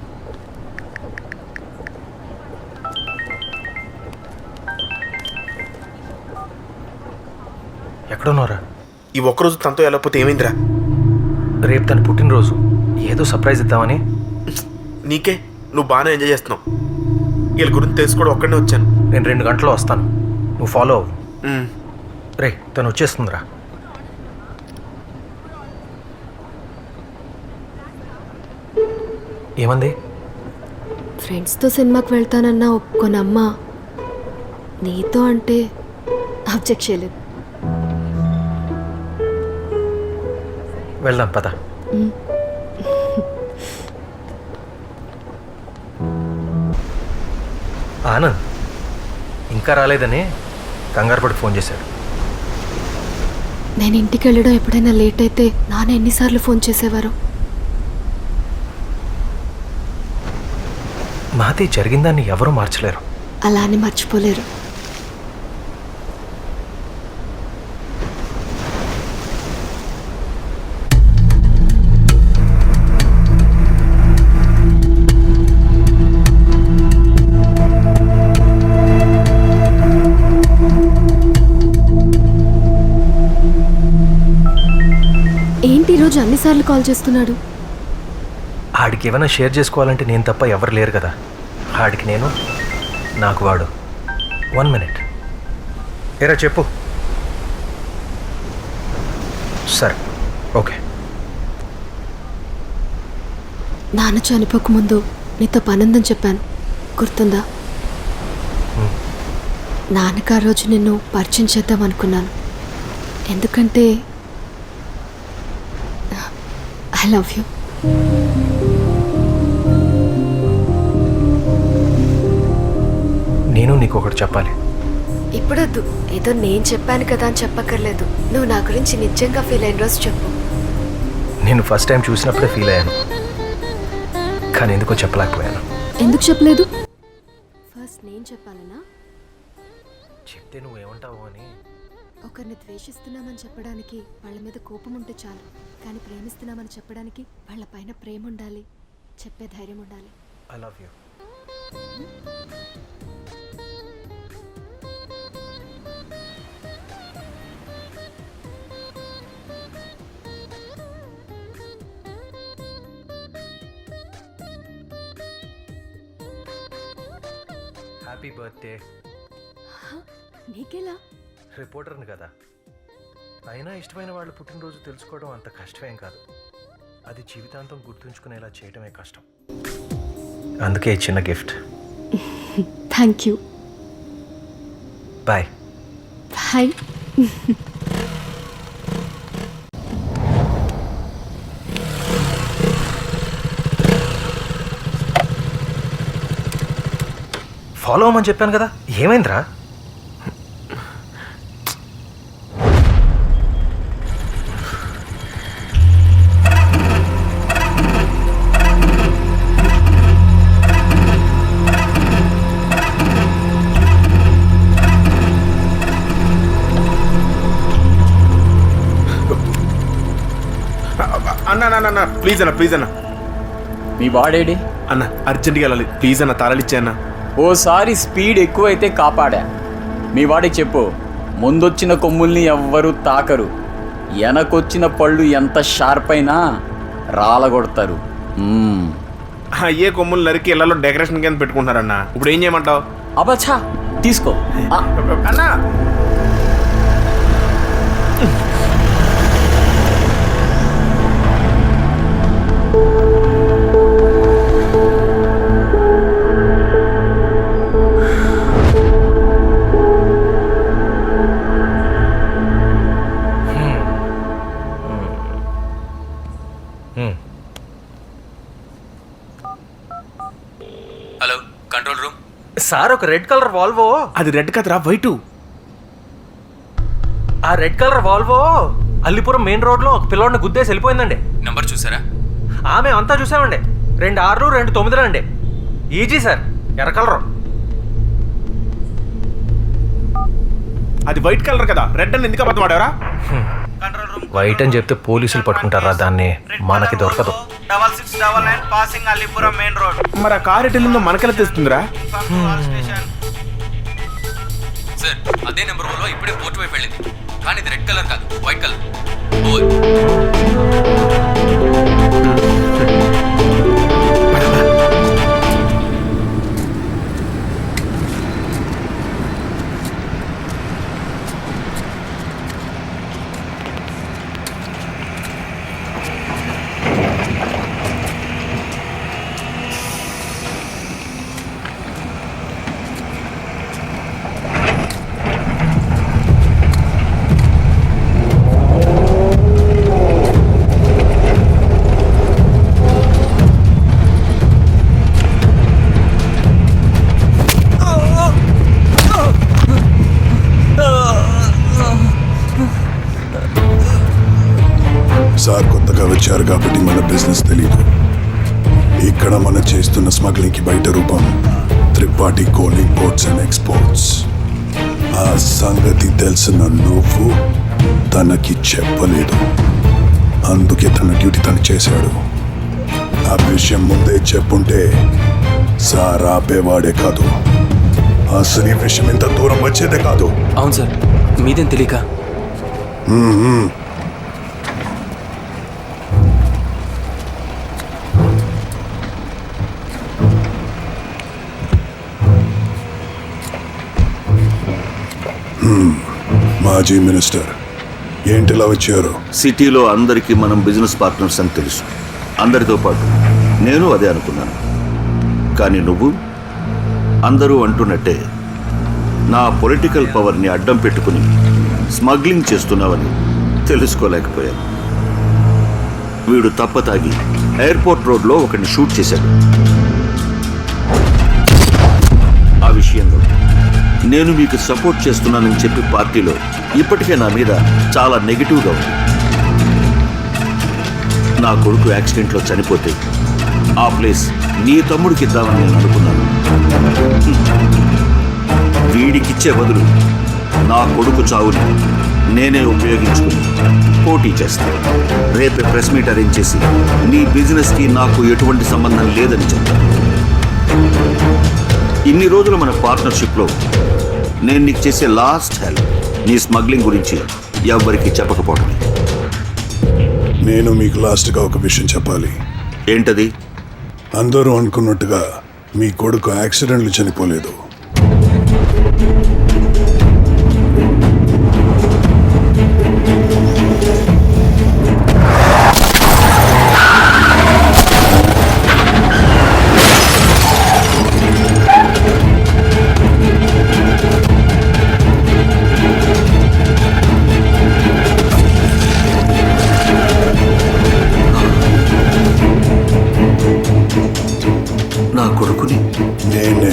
ఎక్కడున్నారా? ఈ ఒక్కరోజు తనతో ఎలా పోతే ఏమైందిరా? రేపు తన పుట్టినరోజు, ఏదో సర్ప్రైజ్ ఇద్దామని. నీకే, నువ్వు బాగానే ఎంజాయ్ చేస్తున్నావు. వీళ్ళ గురించి తెలుసుకోవడం ఒక్కడనే వచ్చాను. నేను 2 గంటల్లో వస్తాను, నువ్వు ఫాలో అవ్వు. రే, తను వచ్చేస్తుందిరా. ఏమంది? ఫ్రెండ్స్తో సినిమాకి వెళ్తానన్నా ఒప్పుకోనమ్మ, నీతో అంటే అబ్జెక్ట్ చేయలేదు. వెళ్దాం పద. ఆనంద్ ఇంకా రాలేదని కంగారుపడి ఫోన్ చేశాడు. నేను ఇంటికి వెళ్ళడం ఎప్పుడైనా లేట్ అయితే నాన్న ఎన్నిసార్లు ఫోన్ చేసేవారు. మహతి, జరిగిందాన్ని ఎవరూ మార్చలేరు. అలా అని మర్చిపోలేరు. ఏంటి ఈరోజు అన్నిసార్లు కాల్ చేస్తున్నాడు? ఆడికి ఏమైనా షేర్ చేసుకోవాలంటే నేను తప్ప ఎవరు లేరు కదా. ఆడికి నేను, నాకు వాడు. 1 మినిట్. ఏరా చెప్పు. సరే, ఓకే. నాన్న చనిపోకముందు నీతో పనుందని చెప్పాను, గుర్తుందా? నాన్నకు ఆ రోజు నిన్ను పరిచయం చేద్దాం అనుకున్నాను. ఎందుకంటే ఐ లవ్ యూ. నేను నీకు ఒకటి చెప్పాలి. ఇప్పుడొద్దు, ఏదో నేను చెప్పాను కదా అని చెప్పక్కర్లేదు. నువ్వు నా గురించి నిజంగా ఫీల్ అయిన రోజు చెప్పు. నేను ఫస్ట్ టైం చూసినప్పుడే ఫీల్ అయ్యాను, కానీ ఎందుకో చెప్పలేకపోయాను. ఎందుకు చెప్పలేదు? ఫస్ట్ నేను చెప్పాలనా? చెప్తే నువ్వేమంటావు అని. ఒకరిని ద్వేషిస్తున్నామని చెప్పడానికి వాళ్ళ మీద కోపం ఉంటే చాలు, కానీ ప్రేమిస్తున్నామని చెప్పడానికి వాళ్ళ పైన ప్రేమ ఉండాలి, చెప్పే ధైర్యం ఉండాలి. I love you. Happy birthday. నీకెలా? రిపోర్టర్ని కదా, అయినా ఇష్టమైన వాళ్ళు పుట్టినరోజు తెలుసుకోవడం అంత కష్టమేం కాదు. అది జీవితాంతం గుర్తుంచుకునేలా చేయడమే కష్టం. అందుకే ఈ చిన్న gift. Thank you. Bye. Bye. Follow అవ్వమని చెప్పాను కదా, ఏమైందిరా? అన్న ప్లీజ్ అన్న, ప్లీజ్ అన్న. మీ వాడేడి? అన్న అర్జెంట్గా వెళ్ళాలి, ప్లీజ్ అన్న, తాళాలిచ్చే అన్న. ఓసారి స్పీడ్ ఎక్కువైతే కాపాడా. మీ వాడికి చెప్పు, ముందొచ్చిన కొమ్ముల్ని ఎవ్వరూ తాకరు, వెనకొచ్చిన పళ్ళు ఎంత షార్ప్ అయినా రాలగొడతారు. అయ్యే కొమ్ములు నరికి ఇళ్లలో డెకరేషన్ కింద పెట్టుకుంటున్నారన్న. ఇప్పుడు ఏం చేయమంటావు? అబచ్చా, తీసుకో అన్నా. Hello, control room. సార్, ఒక రెడ్ కలర్ వాల్వో. అది రెడ్ కదరా, వైటు. ఆ red colour Volvo Allipuram main రోడ్లో ఒక పిల్లోడిని గుద్దేసి వెళ్ళిపోయిందండి. నంబర్ చూసారా? ఆమె అంతా చూసామండి. 2 6 2 9 అండి. ఈజీ సార్, ఎర్ర కలరు. అది వైట్ కలర్ కదా, రెడ్ అని ఎందుకు అబద్ధం ఆడారా? వైట్ అని చెప్తే పోలీసులు పట్టుకుంటారా దాన్ని? మనకి దొరకదు. 6699 పాసింగ్ అల్లిపురం మెయిన్ రోడ్. మరి ఆ కార్ ఎటు వెళ్ళిందో మనకెలా తెలుస్తుందిరా? సార్, అదే నెంబర్ వల్ల ఇప్పుడే పోర్ట్ వైపు వెళ్ళింది, కానీ ఇది రెడ్ కలర్ కాదు, వైట్ కలర్. సార్ కొత్తగా వచ్చారు కాబట్టి మన బిజినెస్ తెలీదు. ఇక్కడ మనం చేస్తున్న స్మగ్లింగ్ కి బయట రూపం Tripathi coal imports and exports. ఆ సంగతి తెలిసిన నువ్వు తనకి చెప్పలేదు, అందుకే తన డ్యూటీ తను చేశాడు. ఆ విషయం ముందే చెప్పుంటే సార్ ఆపేవాడే కాదు, అసలు ఈ విషయం ఇంత దూరం వచ్చేదే కాదు. అవును సార్, మీదేం తెలియక. మాజీ మినిస్టర్ ఏంటిలా వచ్చారు? సిటీలో అందరికీ మనం బిజినెస్ పార్ట్నర్స్ అని తెలుసు, అందరితో పాటు నేను అదే అనుకున్నాను. కానీ నువ్వు అందరూ అంటున్నట్టే నా పొలిటికల్ పవర్ని అడ్డం పెట్టుకుని స్మగ్లింగ్ చేస్తున్నావని తెలుసుకోలేకపోయాను. వీడు తప్పతాగి ఎయిర్పోర్ట్ రోడ్లో ఒకరిని షూట్ చేశాడు. ఆ విషయంలో నేను మీకు సపోర్ట్ చేస్తున్నానని చెప్పి పార్టీలో ఇప్పటికే నా మీద చాలా నెగిటివ్గా ఉంది. నా కొడుకు యాక్సిడెంట్లో చనిపోతే ఆ ప్లేస్ నీ తమ్ముడికి ఇద్దామని నేను అనుకున్నాను. వీడికిచ్చే బదులు నా కొడుకు చావుని నేనే ఉపయోగించుకుని పోటీ చేస్తాను. రేపే ప్రెస్ మీట్ అరేంజ్ చేసి నీ బిజినెస్కి నాకు ఎటువంటి సంబంధం లేదని చెప్తాను. ఇన్ని రోజులు మన పార్ట్నర్షిప్లో నేను నీకు చేసే లాస్ట్ హెల్ప్ నీ స్మగ్లింగ్ గురించి ఎవ్వరికి చెప్పకపోవడమే. నేను మీకు లాస్ట్గా ఒక విషయం చెప్పాలి. ఏంటది? అందరూ అనుకున్నట్టుగా మీ కొడుకు యాక్సిడెంట్లు చనిపోలేదు, నా కొడుకుని నేనే.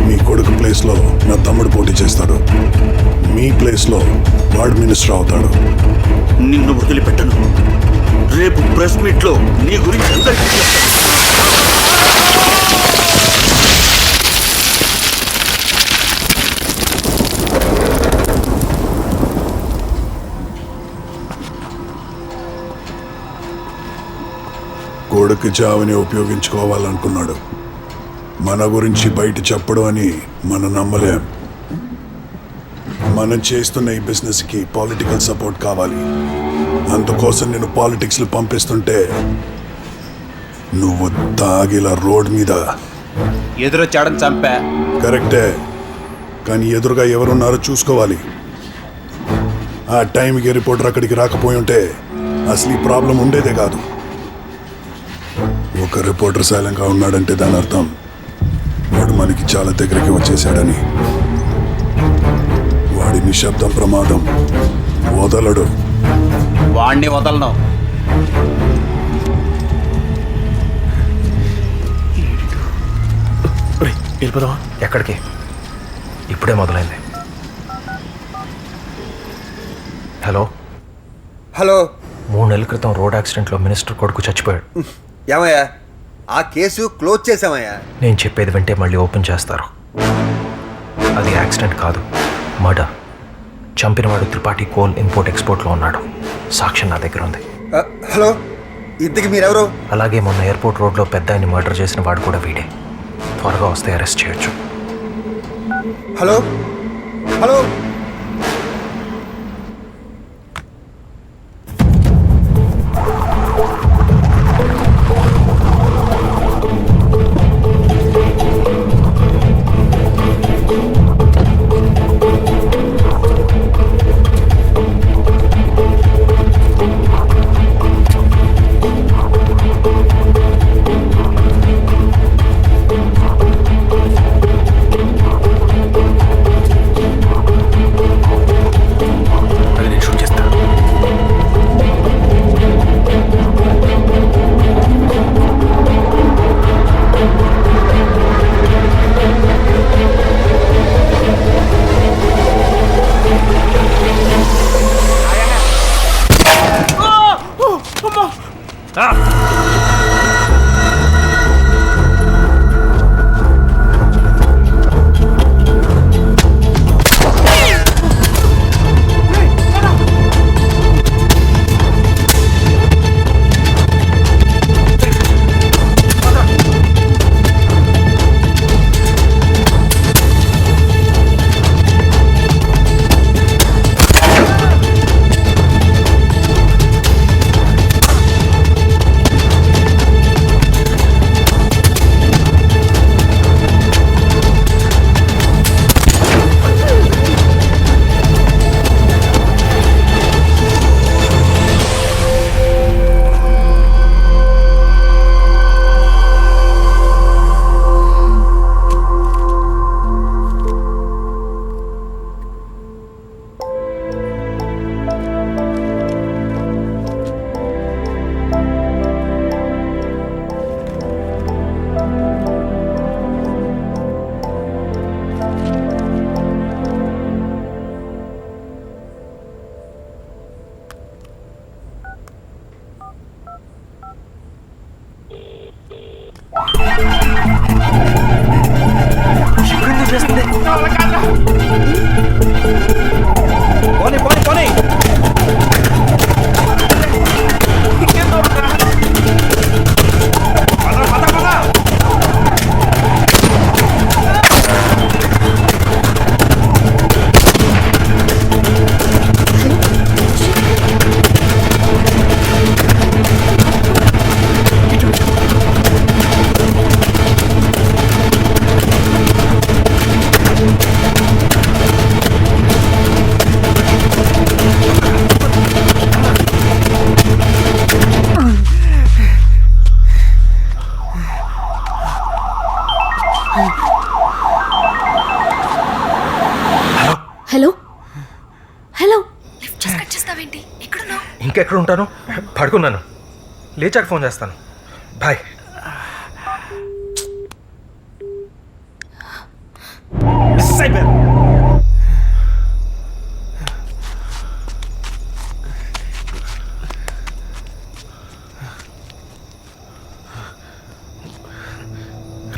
మీ కొడుకు ప్లేస్లో నా తమ్ముడు పోటీ చేస్తాడు. మీ ప్లేస్లో వార్డ్ మినిస్టర్ అవుతాడు. నిన్ను వదిలిపెట్టను. రేపు ప్రెస్ మీట్లో నీ గురించి అందరికీ చెప్తాను. కొడుకు చావుని ఉపయోగించుకోవాలనుకున్నాడు. మన గురించి బయట చెప్పడం అని మనం నమ్మలేం. మనం చేస్తున్న ఈ బిజినెస్కి పొలిటికల్ సపోర్ట్ కావాలి. అందుకోసం నేను పాలిటిక్స్లో పంపిస్తుంటే నువ్వు తాగిలా రోడ్ మీద ఎదురొచ్చాడని చంపా. కరెక్టే, కానీ ఎదురుగా ఎవరున్నారో చూసుకోవాలి. ఆ టైంకి రిపోర్టర్ అక్కడికి రాకపోయి ఉంటే అసలు ఈ ప్రాబ్లం ఉండేదే కాదు. ఒక రిపోర్టర్ సైలెంట్గా ఉన్నాడంటే దాని అర్థం వాడు మనకి చాలా దగ్గరికి వచ్చేసాడని. వాడి నిశ్శబ్దం ప్రమాదం. వదలడు. వాణ్ణి వదలను. వెళ్ళిపోదామా? ఎక్కడికి? ఇప్పుడే మొదలైంది. Hello hello. 3 నెలల క్రితం రోడ్ యాక్సిడెంట్లో మినిస్టర్ కొడుకు చచ్చిపోయాడు. ఏమయ్యా, ఆ కేసు క్లోజ్ చేసామయ్యా. నేను చెప్పేది వింటే మళ్ళీ ఓపెన్ చేస్తారు. అది యాక్సిడెంట్ కాదు, మర్డర్. చంపినవాడు త్రిపాఠి కోల్ ఇంపోర్ట్ ఎక్స్పోర్ట్లో ఉన్నాడు. సాక్ష్యం నా దగ్గర ఉంది. హలో, ఇంతకు మీరెవరు? అలాగే మొన్న ఎయిర్పోర్ట్ రోడ్లో పెద్ద ఆయన్ని మర్డర్ చేసిన వాడు కూడా వీడే. త్వరగా వస్తే అరెస్ట్ చేయొచ్చు. Hello hello. పోనీ పోనీ పోనీ. ఇంకెక్కడ ఉంటాను? పడుకున్నాను. లేచాక ఫోన్ చేస్తాను. బాయ్.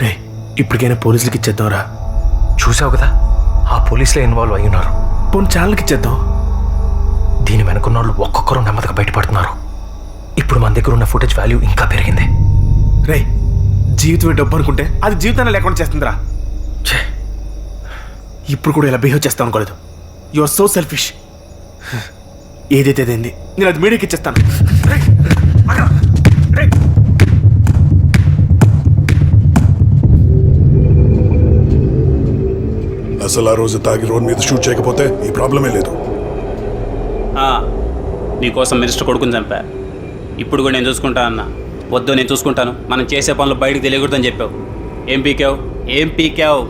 రే, ఇప్పటికైనా పోలీసులకి ఇచ్చేద్దాంరా. చూసావు కదా, ఆ పోలీసులే ఇన్వాల్వ్ అయి ఉన్నారు. పోనీ ఛానల్కి ఇచ్చేద్దాం. దీని వెనుకున్న వాళ్ళు ఒక్కొక్కరు నెమ్మదిగా బయటపడుతున్నారు. ఇప్పుడు మన దగ్గర ఉన్న ఫుటేజ్ వాల్యూ ఇంకా పెరిగింది. రే, జీవితమే డబ్బు అనుకుంటే అది జీవితాన్ని లేకుండా చేస్తుందిరా. ఇప్పుడు కూడా ఇలా బిహేవ్ చేస్తాను అనుకోలేదు. You are so selfish. ఏదైతే అదేంది, నేను అది మీడియాకి ఇచ్చేస్తాను. అసలు ఆ రోజు తాగి రోడ్ మీద షూట్ చేయకపోతే ఈ ప్రాబ్లమే లేదు. నీకోసం మినిస్టర్ కొడుకుని చంపా. ఇప్పుడు కూడా నేను చూసుకుంటా అన్నా. వద్దు, నేను చూసుకుంటాను. మనం చేసే పనులు బయటకు తెలియకూడదని చెప్పావు. ఏం పీకావు?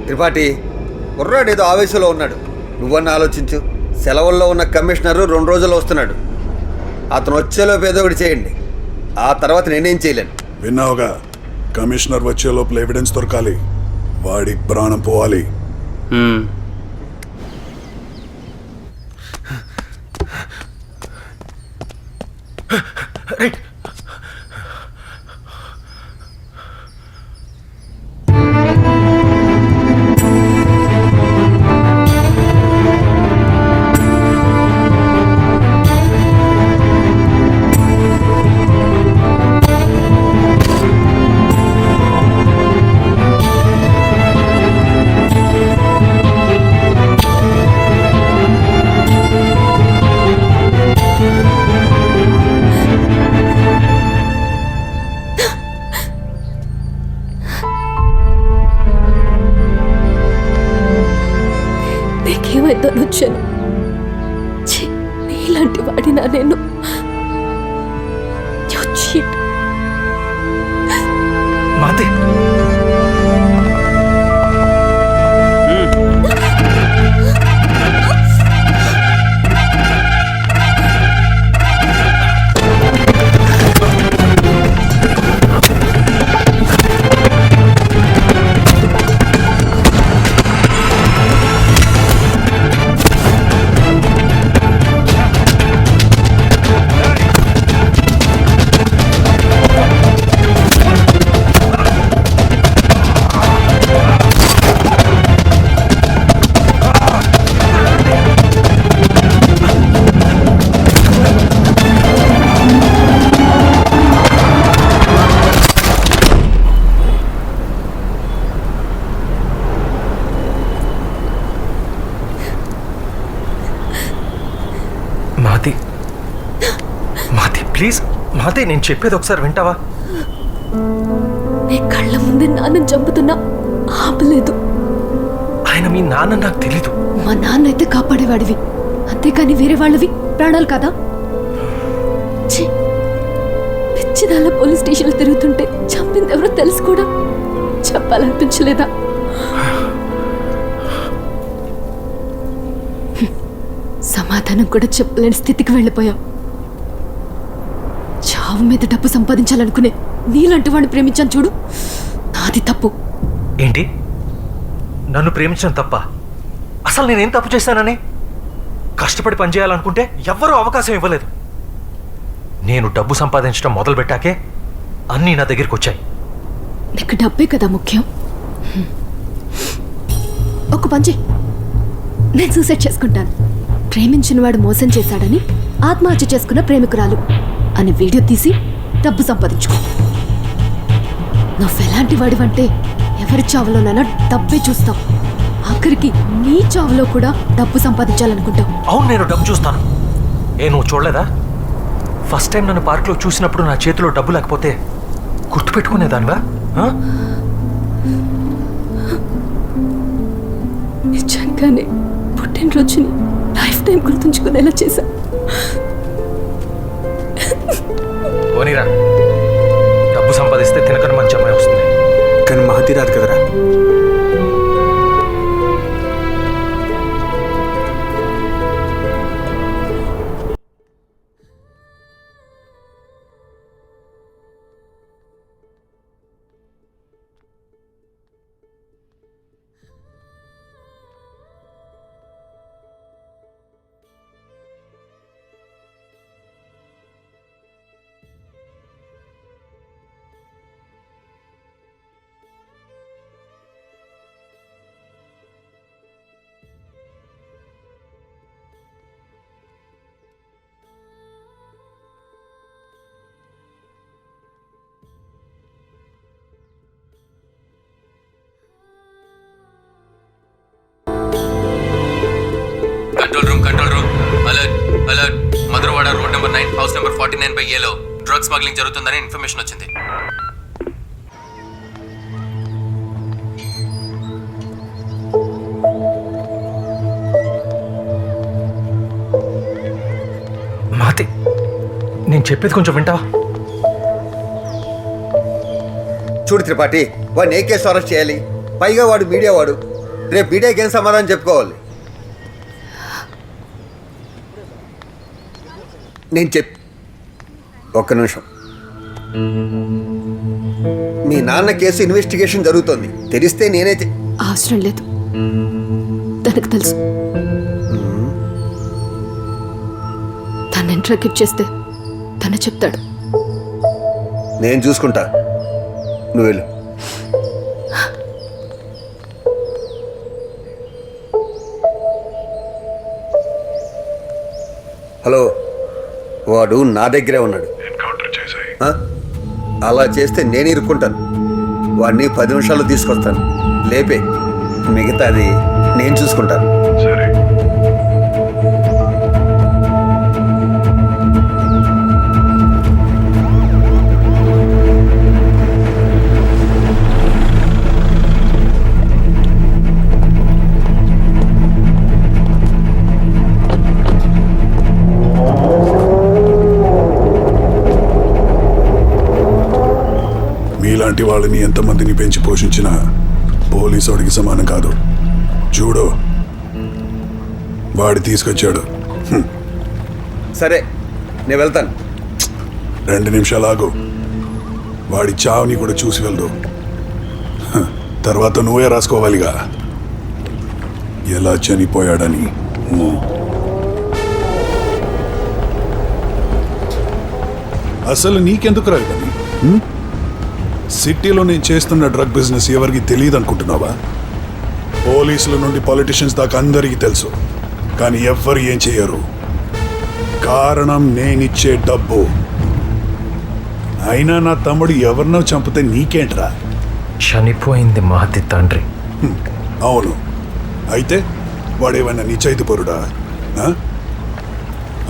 త్రిపాఠి, కుర్రాడు ఏదో ఆవేశంలో ఉన్నాడు. నువ్వన్నా ఆలోచించు. సెలవుల్లో ఉన్న కమిషనరు 2 రోజుల్లో వస్తున్నాడు. అతను వచ్చేలోపు ఏదో ఒకటి చేయండి. ఆ తర్వాత నేనేం చేయలేను. విన్నావుగా, కమిషనర్ వచ్చే లోపల ఎవిడెన్స్ దొరకాలి. వాడి ప్రాణం పోవాలి. నీకేమైతే వచ్చాను. నీలాంటి వాడినా నేను? మాతే ప్లీజ్ మాతే, నేను చెప్పేది ఒకసారి వింటావా? నీ కళ్ళ ముందే నాన్నని చంపుతున్నా ఆపలేదు. ఆయన మీ నాన్న నాకు తెలీదు. మా నాన్న అయితే కాపాడేవాడివి, అంతేకాని వేరే వాళ్ళవి ప్రాణాలు కదా. పిచ్చిదాళ్ళ పోలీస్ స్టేషన్లు తిరుగుతుంటే చంపింది ఎవరో తెలుసు కూడా చెప్పాలనిపించలేదా? సమాధానం కూడా చెప్పలేని స్థితికి వెళ్ళిపోయావు. చావు మీద డబ్బు సంపాదించాలనుకునే నీలాంటి వాడిని ప్రేమించాను చూడు, నాది తప్పు. ఏంటి, నన్ను ప్రేమించడం తప్ప? అసలు నేనేం తప్పు చేశానని? కష్టపడి పనిచేయాలనుకుంటే ఎవ్వరూ అవకాశం ఇవ్వలేదు. నేను డబ్బు సంపాదించడం మొదలు పెట్టాకే అన్నీ నా దగ్గరికి వచ్చాయి. నీకు డబ్బే కదా ముఖ్యం. ఒక పంచి, నేను సూసైడ్ చేసుకుంటాను. ప్రేమించిన వాడు మోసం చేశాడని ఆత్మహత్య చేసుకున్న ప్రేమికురాలు అని వీడియో తీసి డబ్బు సంపాదించుకో. నువ్వెలాంటి వాడివంటే ఎవరి చావులోనైనా డబ్బే చూస్తావు. ఆఖరికి నీ చావులో కూడా డబ్బు సంపాదించాలనుకుంటావు. అవును, నేను డబ్బు చూస్తాను. నువ్వు చూడలేదా? ఫస్ట్ టైం నన్ను పార్క్లో చూసినప్పుడు నా చేతిలో డబ్బు లేకపోతే గుర్తుపెట్టుకునేదానివా? నిజంగానే పుట్టినరోజుని లైఫ్ టైం గుర్తుంచుకునేలా చేశా. పోనీరా, డబ్బు సంపాదిస్తే తినకని మంచి అమ్మాయి వస్తుంది. కానీ మహతి రాదు కదరా. Control room alert alert Madhurawada road number 9 house number 49/Aలో డ్రగ్ స్మగ్లింగ్ జరుగుతుందని ఇన్ఫర్మేషన్ వచ్చింది. మాతి, నేను చెప్పేది కొంచెం వింటావా? చూడు త్రిపాఠి, వాడిని ఏ కేసు అరెస్ట్ చేయాలి? పైగా వాడు మీడియా వాడు. రేపు మీడియాకి ఏం సమాధానం చెప్పుకోవాలి? నేను ఒక్క నిమిషం. మీ నాన్న కేసు ఇన్వెస్టిగేషన్ జరుగుతోంది. తెలిస్తే నేనే అవసరం లేదు, తనకు తెలుసు. తను ఇంట్రాక్ట్ చేస్తే తను చెప్తాడు. నేను చూసుకుంటా, నువ్వు వెళ్ళు. హలో, వాడు నా దగ్గరే ఉన్నాడు. ఆ? అలా చేస్తే నేను ఇరుక్కుంటాను. వాడిని 10 నిమిషాల్లో తీసుకొస్తాను. లేపే, మిగతాది నేను చూసుకుంటాను. మీలాంటి వాళ్ళని ఎంతమందిని పెంచి పోషించినా పోలీసోడికి సమానం కాదు. చూడు, వాడు తీసుకొచ్చాడు. సరే, నేను వెళ్తాను. 2 నిమిషాలు ఆగు. వాడి చావుని కూడా చూసి వెళ్దు. తర్వాత నువ్వే రాసుకోవాలిగా ఎలా చనిపోయాడని. అసలు నీకెందుకు రాదు? సిటీలో నేను చేస్తున్న డ్రగ్ బిజినెస్ ఎవరికి తెలియదు అనుకుంటున్నావా? పోలీసుల నుండి పాలిటిషియన్స్ దాకా అందరికీ తెలుసు, కానీ ఎవ్వరు ఏం చేయరు. కారణం నేనిచ్చే డబ్బు. అయినా నా తమ్ముడు ఎవరినో చంపితే నీకేంట్రా? చనిపోయింది మహతి తండ్రి. అవును, అయితే వాడేమైనా నిశ్చయితపరుడా?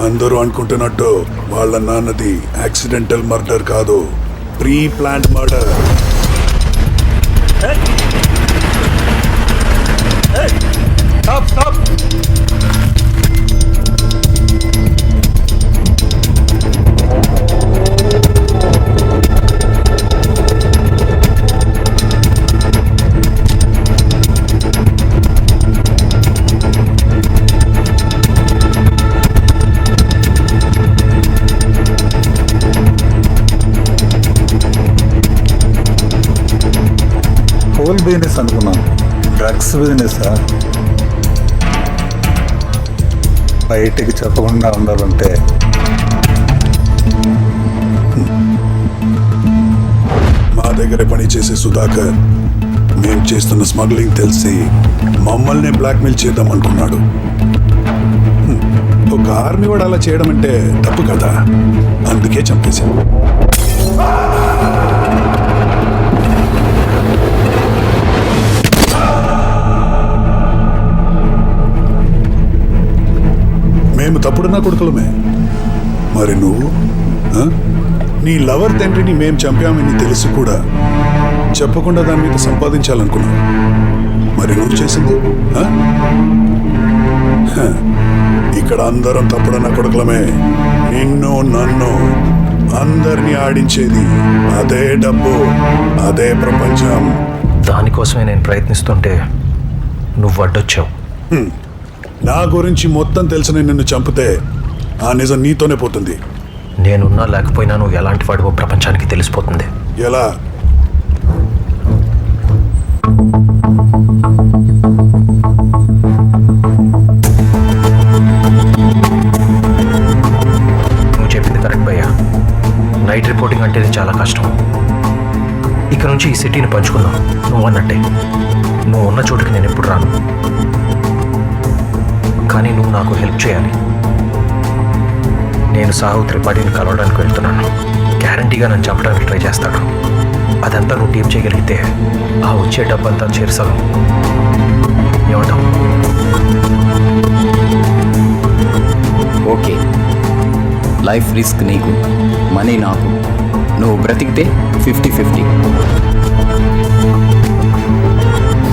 అందరూ అనుకుంటున్నట్టు వాళ్ళ నాన్నది యాక్సిడెంటల్ మర్డర్ కాదు, pre planned murder. Whole business అనుకున్నాను, డ్రగ్స్ బిజినెస్. బయటికి చెప్పకుండా ఉండాలంటే మా దగ్గర పనిచేసే సుధాకర్ మేం చేస్తున్న స్మగ్లింగ్ తెలిసి మమ్మల్ని బ్లాక్మెయిల్ చేద్దాం అనుకున్నాడు. ఒక ఆర్మీ వాడు అలా చేయడం అంటే తప్పు కదా, అందుకే చంపేశాం. మేము తప్పుడున్నా కొడుకులమే. మరి నువ్వు నీ లవర్ తండ్రిని మేం చంపామని తెలిసి కూడా చెప్పకుండా దాని మీద సంపాదించాలనుకున్నావు. మరి నువ్వు చేసింది ఇక్కడ అందరం తప్పుడున్న కొడుకులమే. నిన్ను నన్ను అందరినీ ఆడించేది అదే డబ్బు, అదే ప్రపంచం. దానికోసమే నేను ప్రయత్నిస్తుంటే నువ్వు అడ్డొచ్చావు. నా గురించి మొత్తం తెలిసిన నిన్ను చంపితే ఆ నిజం నీతోనే పోతుంది. నేనున్నా లేకపోయినా నువ్వు ఎలాంటి వాడివో ప్రపంచానికి తెలిసిపోతుంది. ఎలా? నువ్వు చెప్పింది కరెక్ట్ భయ్యా. నైట్ రిపోర్టింగ్ అంటేనే చాలా కష్టం. ఇక నుంచి ఈ సిటీని పంచుకుందాం. నువ్వు అన్నట్టే నువ్వు ఉన్న చోటుకి నేను ఎప్పుడు రాను, కానీ నువ్వు నాకు హెల్ప్ చేయాలి. నేను సాహు త్రిపాఠిని కలవడానికి వెళ్తున్నాను. గ్యారంటీగా నన్ను చంపడానికి ట్రై చేస్తాడు. అదంతా నువ్వు టీం చేయగలిగితే ఆ వచ్చే డబ్బంతా చేర్చగలం. ఏమంటావు? లైఫ్ రిస్క్ నీకు, మనీ నాకు. నువ్వు బ్రతికితే 50-50.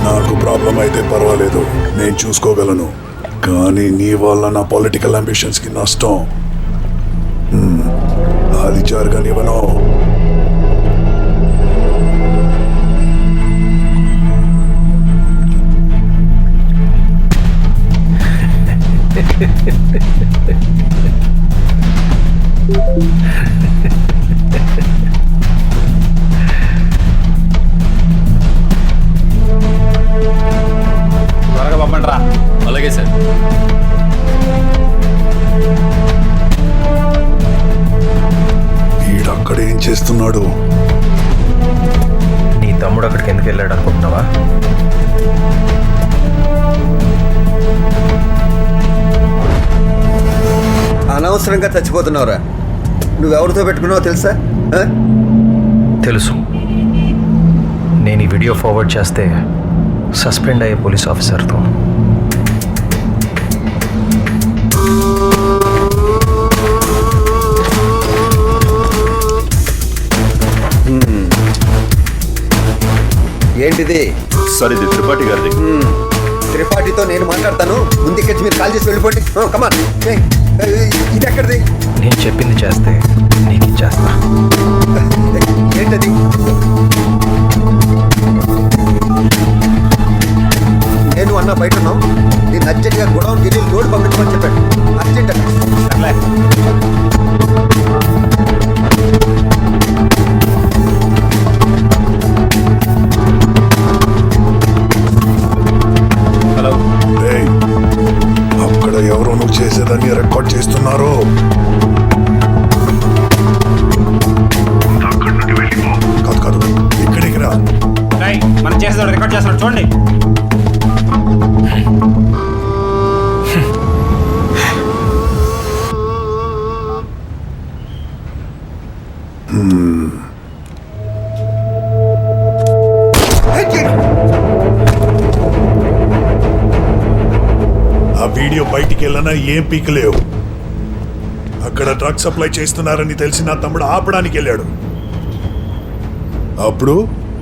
నాకు ప్రాబ్లం అయితే పర్వాలేదు, నేను చూసుకోగలను. కానీ నీ వల్ల నా పొలిటికల్ అంబిషన్స్కి నష్టం. అది జరగనివ్వను. త్వరగా పంపండి రా. అలాగే సార్. వీడక్కడ ఏం చేస్తున్నాడు? నీ తమ్ముడు అక్కడికి ఎందుకు వెళ్ళాడు అనుకుంటున్నావా? అనవసరంగా చచ్చిపోతున్నావురా. నువ్వెవరితో పెట్టుకున్నావో తెలుసా? తెలుసు. నేను ఈ వీడియో ఫార్వర్డ్ చేస్తే సస్పెండ్ అయ్యే పోలీస్ ఆఫీసర్తో. ఏంటిది? సార్, ఇది త్రిపాఠి గారిది. త్రిపాఠితో నేను మాట్లాడతాను. ముందుకెచ్చి మీరు కాల్ చేసి వెళ్ళిపోండి. కమాన్. ఇది ఎక్కడిది? నేను చెప్పింది చేస్తే నీకు ఇచ్చేస్తా. ఏంటది? నేను అన్న బయట ఉన్నావు. నేను అర్జెంట్గా గొడవకి వెళ్ళి రోడ్డు పంపించమని చెప్పాడు. అర్జెంట్ అట్లా. హలో. అక్కడ ఎవరో నువ్వు చేసేదాన్ని రికార్డ్ చేస్తున్నారు. కాదు కాదు, ఇక్కడికి రా. మనం చేసేది రికార్డ్ చేస్తున్నాడు చూడండి. ఆ వీడియో బయటికి వెళ్ళనా ఏం పీకలేవు. అక్కడ డ్రగ్ సప్లై చేస్తున్నారని తెలిసి నా తమ్ముడు ఆపడానికి వెళ్ళాడు. అప్పుడు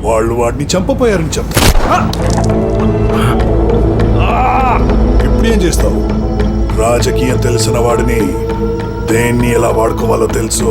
వాళ్ళు వాడిని చంపపోయారని చెప్తా. ఇప్పుడు ఏం చేస్తావు? రాజకీయం తెలిసిన వాడిని దేన్ని ఎలా వాడుకోవాలో తెలుసు.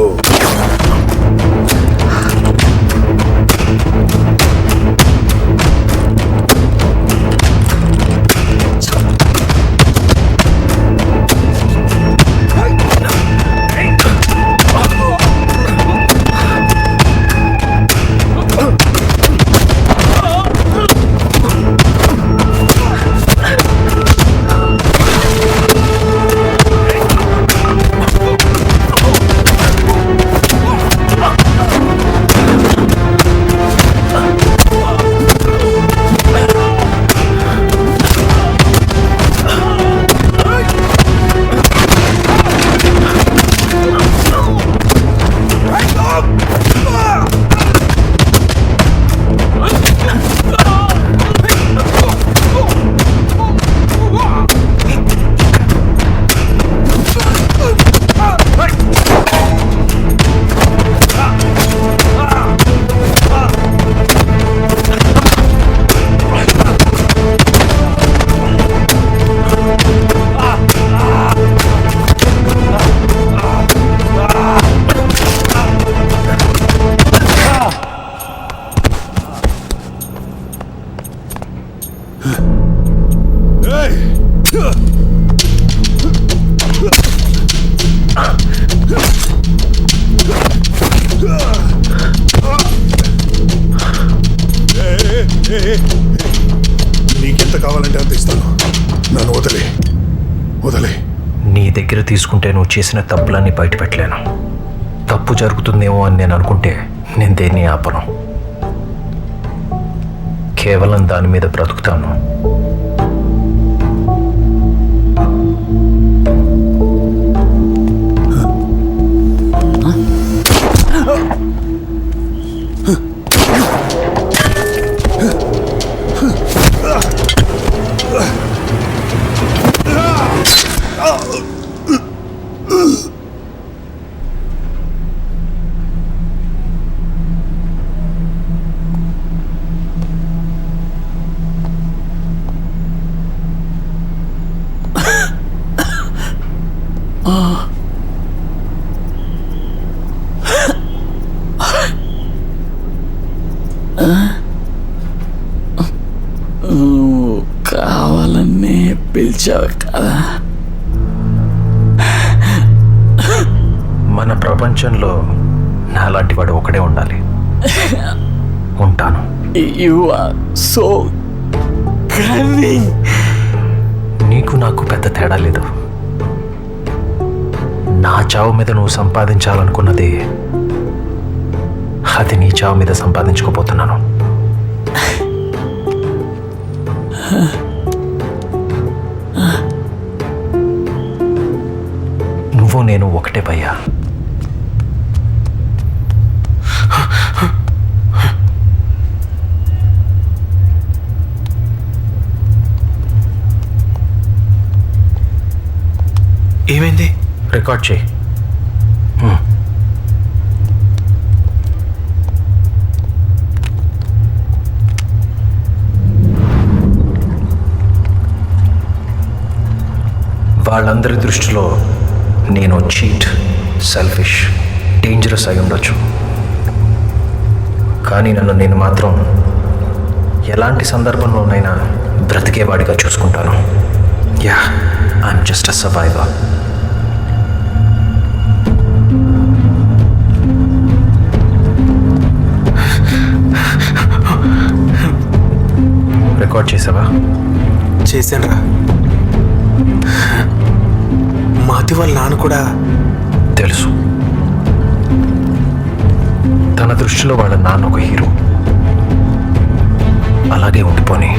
నీకెంత కావాలంటే అంత ఇస్తాను. నన్ను వదిలే. నీ దగ్గర తీసుకుంటే నువ్వు చేసిన తప్పులన్నీ బయట పెట్టలేను. తప్పు జరుగుతుందేమో అని నేను అనుకుంటే నేను దేన్ని ఆపను. కేవలం దాని మీద బ్రతుకుతాను. వచ్చావు కదా. మన ప్రపంచంలో నాలాంటి వాడు ఒకడే ఉండాలి. ఉంటాను. You are so cunning. నీకు నాకు పెద్ద తేడా లేదు. నా చావు మీద నువ్వు సంపాదించాలనుకున్నది, అది నీ చావు మీద సంపాదించుకోపోతున్నాను. నువ్వు నేను ఒకటే భయ్యా. ఏమైంది? రికార్డ్ చేయి. వాళ్ళందరి దృష్టిలో నేను చీట్, సెల్ఫిష్, డేంజరస్ అయి ఉండొచ్చు. కానీ నన్ను నేను మాత్రం ఎలాంటి సందర్భంలోనైనా బ్రతికేవాడిగా చూసుకుంటాను. Yeah, I'm just a survivor. Record చేసావా? చేశానురా. మాతి వాళ్ళ నాన్న కూడా తెలుసు. తన దృష్టిలో వాళ్ళ నాన్న ఒక హీరో. అలాగే ఉండిపోని.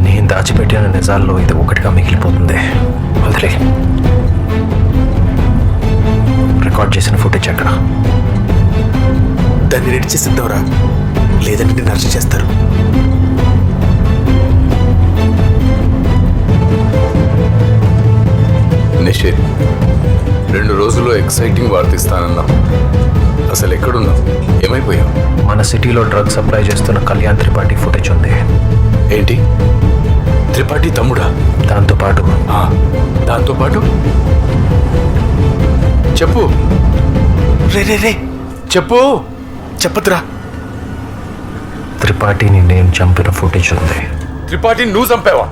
నేను దాచిపెట్టిన నిజాల్లో ఇది ఒకటిగా మిగిలిపోతుంది. వదిలే. రికార్డ్ చేసిన ఫుటేజ్ ఎక్కడ? దాన్ని రెడీ చేసిద్దాంరా, లేదంటే నేను అరెస్ట్ చేస్తారు. నిషేధ్, 2 రోజుల్లో ఎక్సైటింగ్ వార్త ఇస్తానన్నా. అసలు ఎక్కడున్నావు? ఏమైపోయావు? మన సిటీలో డ్రగ్ సప్లై చేస్తున్న కళ్యాణ్ త్రిపాఠి ఫుటేజ్ ఉంది. ఏంటి? త్రిపాఠి తమ్ముడా? దాంతోపాటు చెప్పు. రే చెప్పు. చెప్పదురా. త్రిపాఠిని నేను చంపిన ఫుటేజ్ ఉంది. త్రిపాఠిని నువ్వు చంపావా?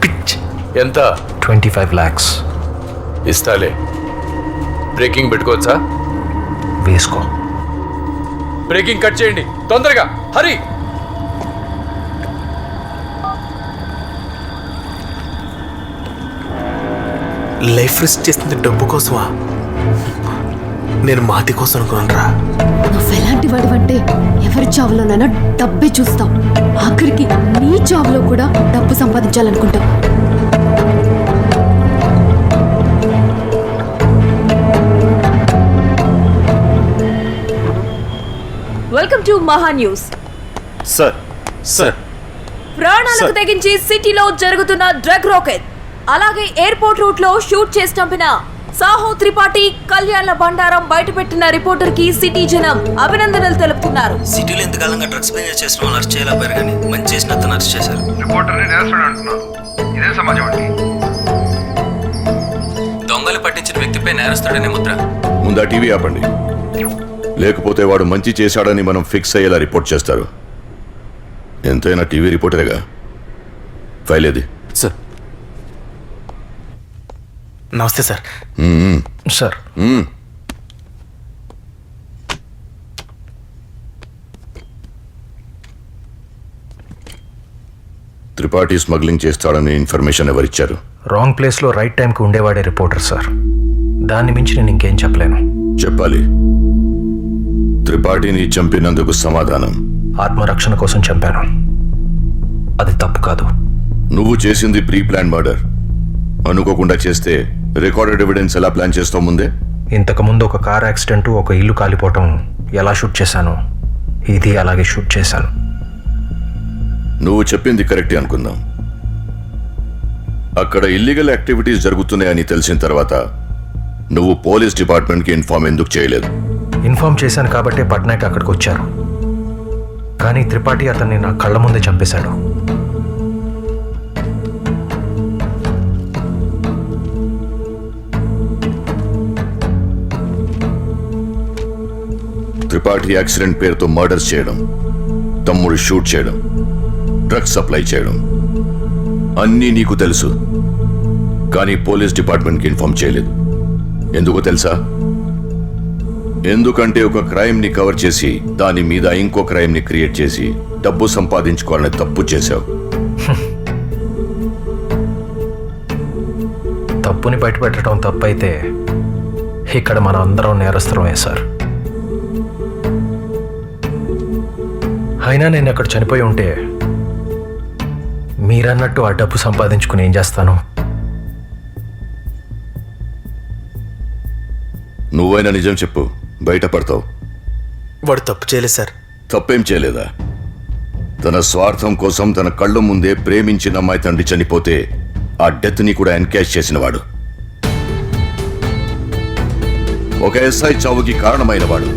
పిచ్. ఎంత? 25 lakhs. ఇస్తాలే. బ్రేకింగ్ పెట్టుకోవచ్చా? వేసుకో. బ్రేకింగ్ కట్ చేయండి తొందరగా. హరి. లైఫ్ రిస్క్ చేసింది డబ్బు కోసమా? నేను మాతి కోసం అనుకున్నాను. నువ్వు ఎలాంటి వాడివంటే ఎవరి చావులోనైనా డబ్బే చూస్తావు. ఆఖరికి నీ చావులో కూడా డబ్బు సంపాదించాలనుకుంటావు. వెల్కమ్ టు మహా న్యూస్. సార్ ప్రాణాలకు తెగించి సిటీలో జరుగుతున్న డ్రగ్ రాకెట్, అలాగే ఎయిర్పోర్ట్ రూట్ లో షూట్ చేసి చంపిన సాహో త్రిపాఠి, కళ్యాణ్ల బండారం బయటపెట్టిన రిపోర్టర్ కి సిటీ జనం అభినందనలు తెలుపుతున్నారు. సిటీలో ఎంతకాలంగా డ్రగ్స్ బిజినెస్ చేసిన వాళ్ళు అరెస్ట్ చేయలేకపోయారు, కానీ మంచి చేసిన అతను అరెస్ట్ చేశారు. రిపోర్టర్ని నేరస్తుడు అంటున్నారు. ఇదే సమాజం అండి. దొంగలు పట్టించిన వ్యక్తిపై నేరస్తుడనే ముద్ర. ముందా టీవీ ఆపండి, లేకపోతే వాడు మంచి చేశాడని మనం ఫిక్స్ అయ్యేలా రిపోర్ట్ చేస్తారు. ఎంతైనా టీవీ రిపోర్టరేగా. ఫైల్ ఏది? సార్. నమస్తే సార్. సార్. త్రిపాఠి స్మగ్లింగ్ చేస్తాడని ఇన్ఫర్మేషన్ ఎవరిచ్చారు? రాంగ్ ప్లేస్లో రైట్ టైంకి ఉండేవాడే రిపోర్టర్ సార్. దాన్ని మించి నేను ఇంకేం చెప్పలేను. చెప్పాలి. త్రిపాఠిని చంపినందుకు సమాధానం? ఆత్మరక్షణ కోసం చంపాను. అది తప్పు కాదు. నువ్వు చేసింది ప్రీ ప్లాన్ మర్డర్. అనుకోకుండా చేస్తే రికార్డెడ్ ఎవిడెన్స్ ఎలా ప్లాన్ చేస్తావు ముందే? ఇంతకుముందు ఒక కార్ యాక్సిడెంట్, ఒక ఇల్లు కాలిపోవటం ఎలా షూట్ చేశాను, ఇది అలాగే షూట్ చేశాను. నువ్వు చెప్పింది కరెక్టే అనుకుందాం. అక్కడ ఇల్లీగల్ యాక్టివిటీస్ జరుగుతున్నాయని తెలిసిన తర్వాత నువ్వు పోలీస్ డిపార్ట్మెంట్కి ఇన్ఫార్మ్ ఎందుకు చేయలేదు? ఇన్ఫార్మ్ చేశాను కాబట్టే పట్నాయక్ అక్కడికి వచ్చారు. కానీ త్రిపాఠి అతన్ని నా కళ్ళ ముందే చంపేశాడు. త్రిపాఠి యాక్సిడెంట్ పేరుతో మర్డర్స్ చేయడం తమ్ముడు షూట్ చేయడం, డ్రగ్స్ సప్లై చేయడం అన్నీ నీకు తెలుసు. కానీ పోలీస్ డిపార్ట్మెంట్కి ఇన్ఫార్మ్ చేయలేదు. ఎందుకో తెలుసా? ఎందుకంటే ఒక క్రైమ్ని కవర్ చేసి దాని మీద ఇంకో క్రైమ్ని క్రియేట్ చేసి డబ్బు సంపాదించుకోవాలని తప్పు చేశావు. తప్పుని బయటపెట్టడం తప్పైతే ఇక్కడ మన అందరం నేరస్తులమే సార్. అయినా నేను అక్కడ చనిపోయి ఉంటే మీరన్నట్టు ఆ డబ్బు సంపాదించుకుని ఏం చేస్తాను? నువ్వైనా నిజం చెప్పు, బయటపడతావు. వాడు తప్పు చేయలేదు సార్. తప్పేం చేయలేదా? తన స్వార్థం కోసం తన కళ్ళు ముందే ప్రేమించిన అమ్మాయి తండ్రి చనిపోతే ఆ డెత్ని కూడా ఎన్కాష్ చేసినవాడు. ఒక ఎస్ఐ చావుకి కారణమైనవాడు.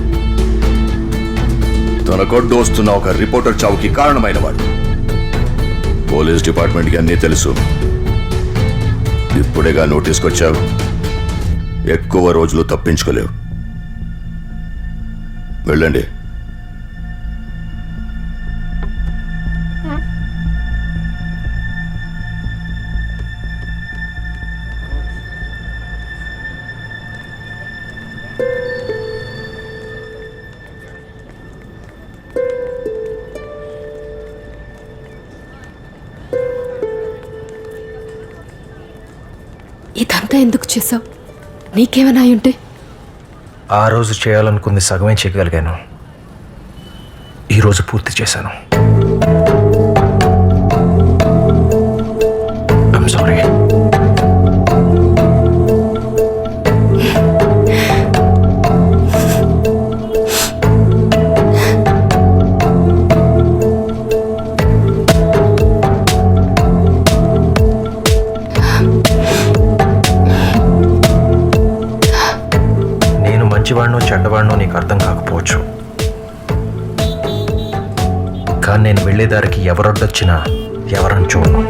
తన కొడ్డు వస్తున్న ఒక రిపోర్టర్ చావుకి కారణమైనవాడు. పోలీస్ డిపార్ట్మెంట్కి అన్నీ తెలుసు. ఇప్పుడేగా నోటీస్కొచ్చావు. ఎక్కువ రోజులు తప్పించుకోలేవు. వెళ్ళండి. ఇదంతా ఎందుకు చేసావు? నీకేమైనా అయి ఉంటే? ఆ రోజు చేయాలనుకుంది సగమే చేయగలిగాను. ఈరోజు పూర్తి చేశాను. I'm sorry. మంచివాడినో చెడ్డవాడినో నీకు అర్థం కాకపోవచ్చు. కానీ నేను వెళ్ళేదారికి ఎవరొడ్డొచ్చినా ఎవరని చూడను.